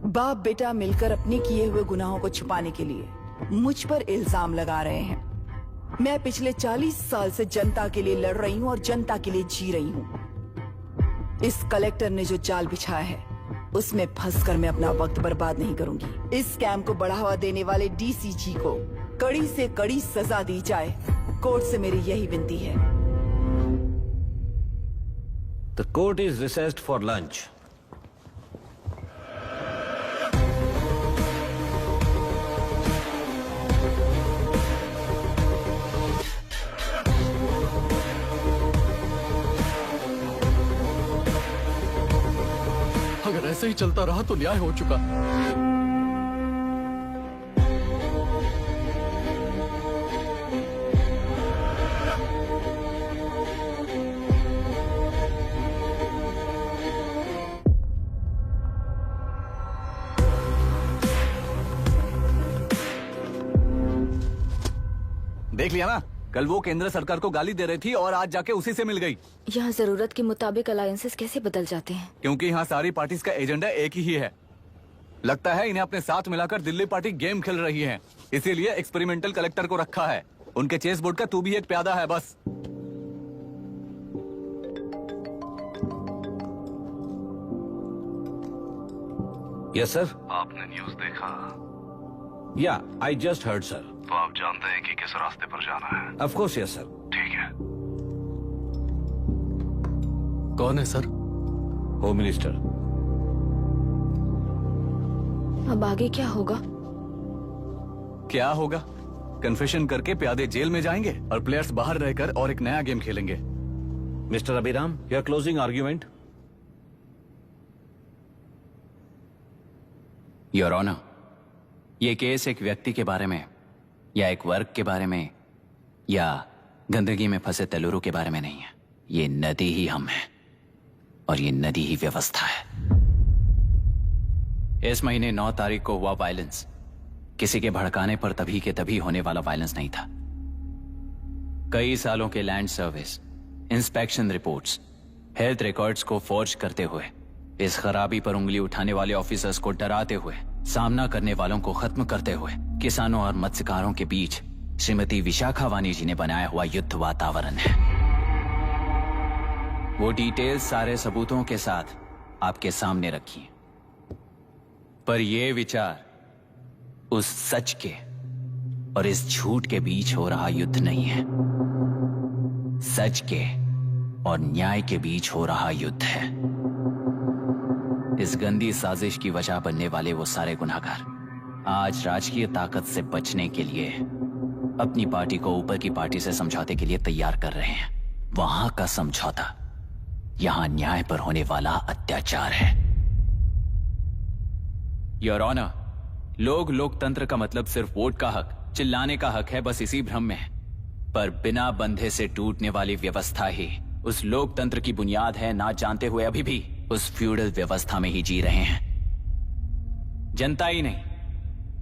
बाप बेटा मिलकर अपने किए हुए गुनाहों को छुपाने के लिए मुझ पर इल्जाम लगा रहे हैं। मैं पिछले 40 साल से जनता के लिए लड़ रही हूँ और जनता के लिए जी रही हूँ। इस कलेक्टर ने जो जाल बिछाया है उसमें फंसकर मैं अपना वक्त बर्बाद नहीं करूंगी। इस स्कैम को बढ़ावा देने वाले डीसीजी को कड़ी से कड़ी सजा दी जाए, कोर्ट से मेरी यही विनती है। The court is recessed for lunch. अगर ऐसे ही चलता रहा तो न्याय हो चुका। देख लिया ना, कल वो केंद्र सरकार को गाली दे रही थी और आज जाके उसी से मिल गई। यहाँ जरूरत के मुताबिक अलायंसेस कैसे बदल जाते हैं? क्योंकि यहाँ सारी पार्टीज का एजेंडा एक ही है। लगता है इन्हें अपने साथ मिलाकर दिल्ली पार्टी गेम खेल रही है, इसीलिए एक्सपेरिमेंटल कलेक्टर को रखा है। उनके चेस बोर्ड का तू भी एक प्यादा है बस। Yes sir. आपने न्यूज देखा? या आई जस्ट हर्ड सर। तो आप जानते हैं कि किस रास्ते पर जाना है? Of course yes sir. ठीक है। कौन है सर? Home minister. अब आगे क्या होगा? क्या होगा? कन्फेशन करके प्यादे जेल में जाएंगे और प्लेयर्स बाहर रहकर और एक नया गेम खेलेंगे। Mister Abhiram, your closing argument. Your honour, ये केस एक व्यक्ति के बारे में या एक वर्ग के बारे में या गंदगी में फंसे तेलुरु के बारे में नहीं है। ये नदी ही हम हैं और ये नदी ही व्यवस्था है। इस महीने 9 तारीख को हुआ वायलेंस किसी के भड़काने पर तभी के तभी होने वाला वायलेंस नहीं था। कई सालों के land service, inspection reports, health records को फॉर्ज करते हुए, इस खराबी पर उंगली उठाने वाले ऑफिसर्स को डराते हुए, सामना करने वालों को खत्म करते हुए किसानों और मत्स्यकारों के बीच श्रीमती विशाखा वानी जी ने बनाया हुआ युद्ध वातावरण है। वो डिटेल्स सारे सबूतों के साथ आपके सामने रखी हैं। पर ये विचार उस सच के और इस झूठ के बीच हो रहा युद्ध नहीं है, सच के और न्याय के बीच हो रहा युद्ध है। इस गंदी साजिश की वजह बनने वाले वो सारे गुनहगार आज राजकीय ताकत से बचने के लिए अपनी पार्टी को ऊपर की पार्टी से समझौते के लिए तैयार कर रहे हैं। वहां का समझौता यहां न्याय पर होने वाला अत्याचार है। योर ऑनर, लोग लोकतंत्र का मतलब सिर्फ वोट का हक, चिल्लाने का हक है, बस इसी भ्रम में है। पर बिना बंधे से टूटने वाली व्यवस्था ही उस लोकतंत्र की बुनियाद है, ना जानते हुए अभी भी उस फ्यूडल व्यवस्था में ही जी रहे हैं। जनता ही नहीं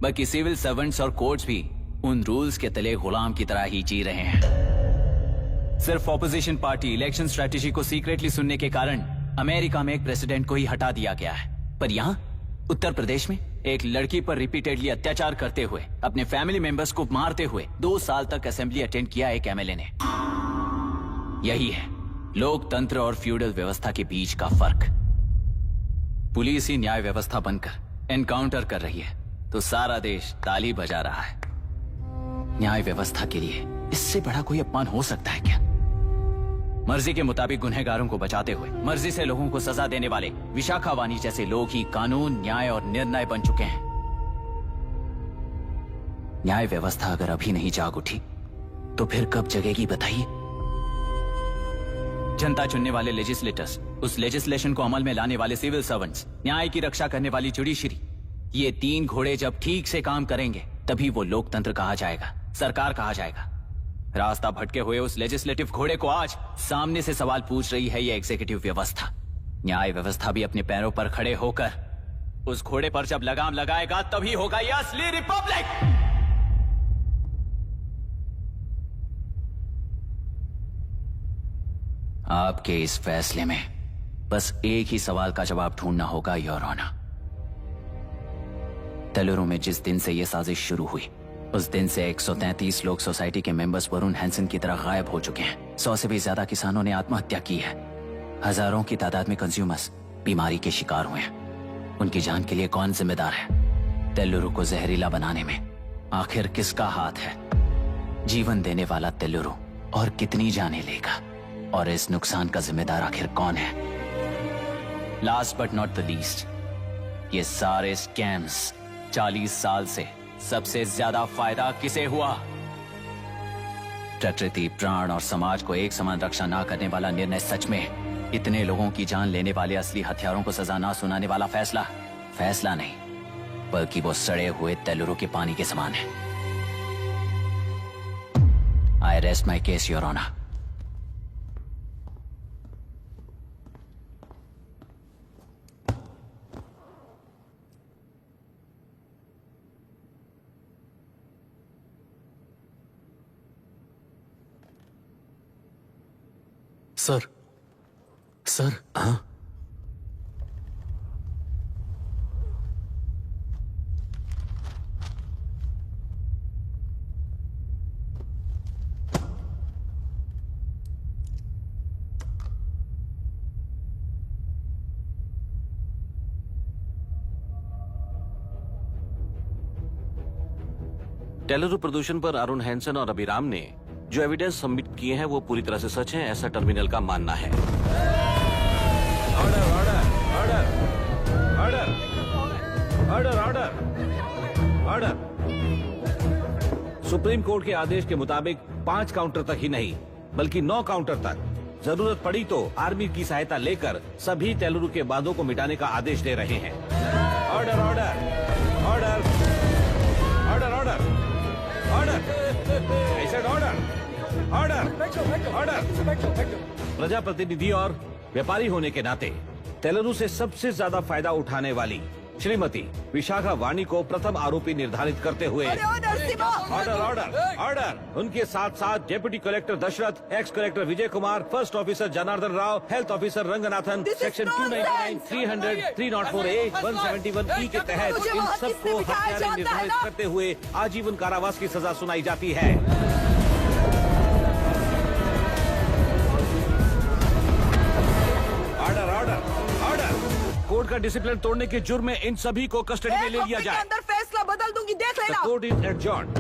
बल्कि सिविल सर्वेंट्स और कोर्ट्स भी उन रूल्स के तले गुलाम की तरह ही जी रहे हैं। सिर्फ ऑपोजिशन पार्टी इलेक्शन स्ट्रेटेजी को सीक्रेटली सुनने के कारण अमेरिका में एक प्रेसिडेंट को ही हटा दिया गया है, पर यहां उत्तर प्रदेश में एक लड़की पर रिपीटेडली अत्याचार करते हुए, अपने फैमिली मेंबर्स को मारते हुए 2 साल तक असेंबली अटेंड किया एक एमएलए ने। यही है लोकतंत्र और फ्यूडल व्यवस्था के बीच का फर्क। पुलिस ही न्याय व्यवस्था बनकर एनकाउंटर कर रही है तो सारा देश ताली बजा रहा है। न्याय व्यवस्था के लिए इससे बड़ा कोई अपमान हो सकता है क्या? मर्जी के मुताबिक गुनहगारों को बचाते हुए मर्जी से लोगों को सजा देने वाले विशाखा वानी जैसे लोग ही कानून, न्याय और निर्णय बन चुके हैं। न्याय व्यवस्था अगर अभी नहीं जाग उठी तो फिर कब जगेगी बताइए? जनता चुनने वाले लेजिस्लेटर्स, उस लेजिस्लेशन को अमल में लाने वाले सिविल सर्वेंट्स, न्याय की रक्षा करने वाली जुडिशरी, ये 3 घोड़े जब ठीक से काम करेंगे तभी वो लोकतंत्र कहा जाएगा, सरकार कहा जाएगा। रास्ता भटके हुए उस लेजिस्लेटिव घोड़े को आज सामने से सवाल पूछ रही है ये एग्जीक्यूटिव व्यवस्था। न्याय व्यवस्था भी अपने पैरों पर खड़े होकर उस घोड़े पर जब लगाम लगाएगा तभी होगा ये असली रिपब्लिक। आपके इस फैसले में बस एक ही सवाल का जवाब ढूंढना होगा योर ऑनर। तेलुरु में जिस दिन से यह साजिश शुरू हुई, उस दिन से 133 लोग सोसाइटी के मेंबर्स वरुण हैंसन की तरह गायब हो चुके हैं। 100 से भी ज्यादा किसानों ने आत्महत्या की है। हजारों की तादाद में कंज्यूमर्स बीमारी के शिकार हुए हैं। उनकी जान के लिए कौन जिम्मेदार है? तेलुरु को जहरीला बनाने में आखिर किसका हाथ है? जीवन देने वाला तेलुरु और कितनी जाने लेगा? और इस नुकसान का जिम्मेदार आखिर कौन है? Last but not the least, ये सारे स्कैम्स 40 साल से सबसे ज्यादा फायदा किसे हुआ? प्रकृति, प्राण और समाज को एक समान रक्षा ना करने वाला निर्णय सच में इतने लोगों की जान लेने वाले असली हथियारों को सजा ना सुनाने वाला फैसला नहीं, बल्कि वो सड़े हुए तेलुरु के पानी के समान है। I rest my case your honour. Sir हाँ, तेलुरु प्रदूषण पर अरुण हैंसन और अभिराम ने जो एविडेंस सबमिट किए हैं वो पूरी तरह से सच है, ऐसा टर्मिनल का मानना है। Order order order order order order. Supreme court के आदेश के मुताबिक 5 काउंटर तक ही नहीं बल्कि 9 काउंटर तक, जरूरत पड़ी तो आर्मी की सहायता लेकर सभी तेलुरु के बांधों को मिटाने का आदेश दे रहे हैं। Order order order order order order order order order. प्रजाप्रतिनिधि और व्यापारी होने के नाते तेलुरु से सबसे ज्यादा फायदा उठाने वाली श्रीमती विशाखा वाणी को प्रथम आरोपी निर्धारित करते हुए ऑर्डर ऑर्डर ऑर्डर। उनके साथ साथ deputy collector Dashrath, ex collector Vijay Kumar, first officer Janardhan Rao, health officer Ranganathan, section 299, 300, 304A, 171E के तहत इन सबको हत्यारे निर्धारित करते हुए आजीवन कारावास की सजा सुनाई जाती है। कोर्ट का डिसिप्लिन तोड़ने के जुर्म में इन सभी को कस्टडी में ले लिया जाए। अंदर फैसला बदल दूंगी, देख लेना। The court is adjourned.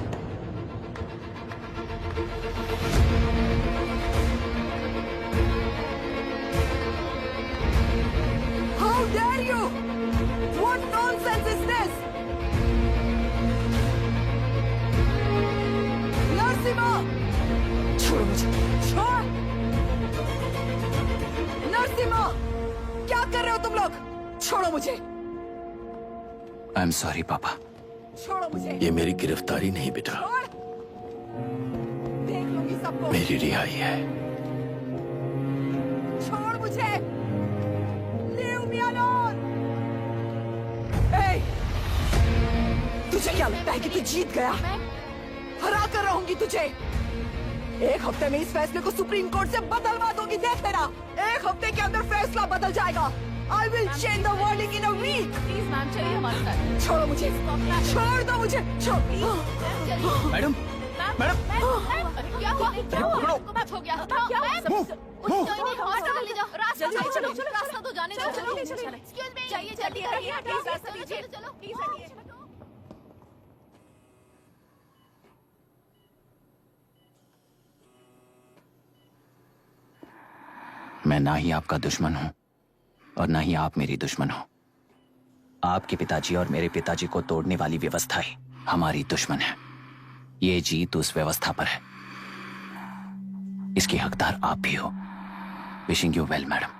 How dare you? What nonsense is this? Narasimha, छोड़ो मुझे, छोड़। नरसिम्हा, क्या कर रहे हो तुम लोग? छोड़ो मुझे। आई एम सॉरी पापा। छोड़ो मुझे। ये मेरी गिरफ्तारी नहीं बेटा, देख लूंगी सबको। मेरी रिहाई है। छोड़ मुझे। Leave me alone. Hey, तुझे क्या लगता है कि तू जीत गया? हरा कर रहूंगी तुझे। एक हफ्ते में इस फैसले को सुप्रीम कोर्ट से बदलवा दूंगी, देख लेना। एक हफ्ते के अंदर फैसला बदल जाएगा। I will change the verdict in a week. Please ma'am, चलिए हमारे साथ। छोड़ो मुझे, छोड़ दो मुझे, छोड़। मैडम, मैडम, क्या हुआ? कुछ हो गया? क्या हुआ? हॉस्पिटल ले जाओ। रास्ता चलो, रास्ता तो जाने दो। चलो, एक्सक्यूज मी, चाहिए जल्दी हटिए, रास्ता दीजिए। चलो, प्लीज हटिए। मैं ना ही आपका दुश्मन हूं और ना ही आप मेरी दुश्मन हो। आपके पिताजी और मेरे पिताजी को तोड़ने वाली व्यवस्था ही हमारी दुश्मन है। ये जीत उस व्यवस्था पर है, इसकी हकदार आप भी हो। Wishing you well madam.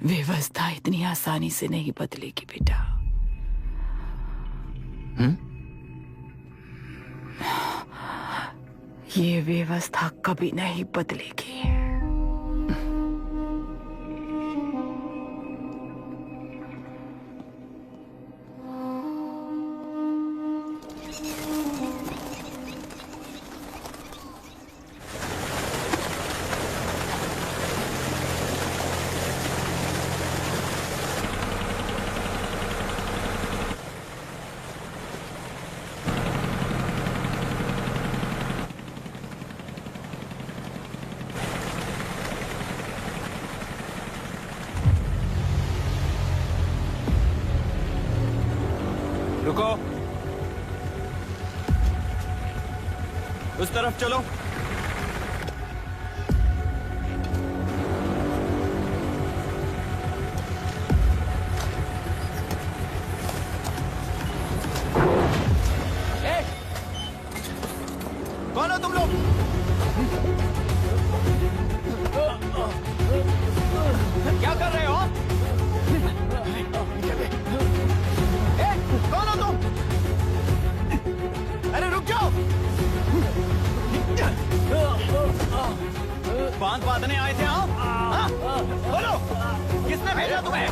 व्यवस्था इतनी आसानी से नहीं बदलेगी बेटा। ये व्यवस्था कभी नहीं बदलेगी। रुको, उस तरफ चलो। कौन हो तुम लोग? क्या कर रहे हो? कौन हो तुम? अरे रुक जाओ! बांध बांधने आए थे आप? हाँ? बोलो, किसने भेजा तुम्हें?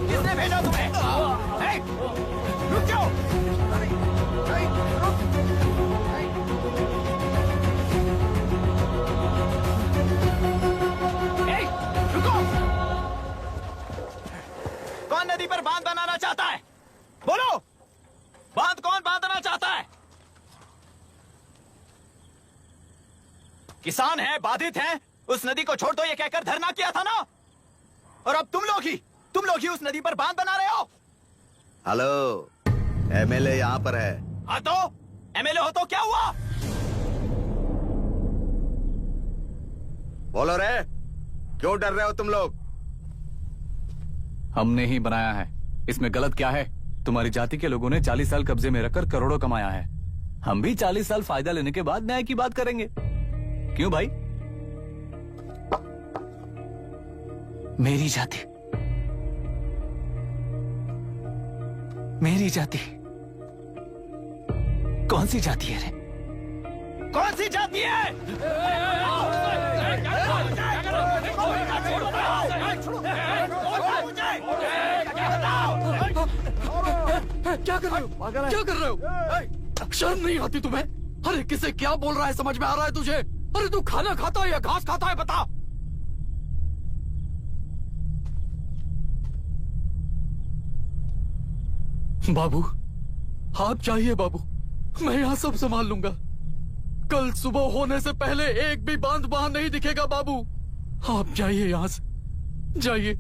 किसने भेजा तुम्हें? रुक जाओ! रुको! कौन नदी पर बांध बनाना चाहता है? बोलो, बांध कौन बांधना चाहता है? किसान हैं, बाधित हैं, उस नदी को छोड़ दो ये कहकर धरना किया था ना? और अब तुम लोग ही उस नदी पर बांध बना रहे हो। हेलो, एमएलए यहाँ पर है। हाँ तो एमएलए हो तो क्या हुआ? बोलो रे, क्यों डर रहे हो तुम लोग? हमने ही बनाया है, इसमें गलत क्या है? तुम्हारी जाति के लोगों ने 40 साल कब्जे में रखकर करोड़ों कमाया है। हम भी 40 साल फायदा लेने के बाद न्याय की बात करेंगे। क्यों भाई? मेरी जाति, मेरी जाति कौन सी जाति है रे? कौन सी जाति है? क्या कर रहे हो? क्या कर रहे हो? शर्म नहीं आती तुम्हें? अरे किसे क्या बोल रहा है, समझ में आ रहा है तुझे? अरे तू खाना खाता है या घास खाता है, बता। बाबू, आप चाहिए बाबू, मैं यहाँ सब संभाल लूंगा। कल सुबह होने से पहले एक भी बांध वहां नहीं दिखेगा बाबू। आप जाइए यहाँ से, जाइए।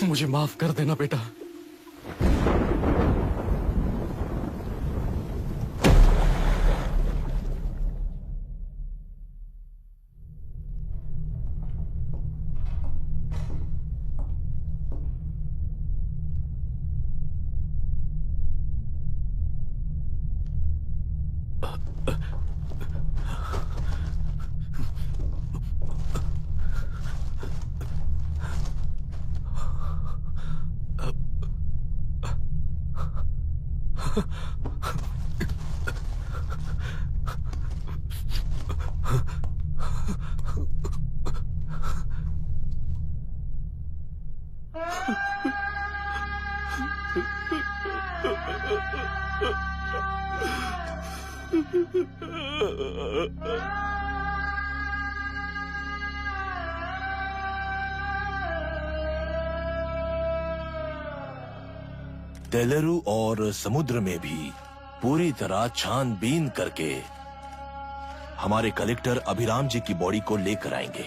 मुझे माफ कर देना बेटा। तेलुरु और समुद्र में भी पूरी तरह छानबीन करके हमारे कलेक्टर अभिराम जी की बॉडी को लेकर आएंगे।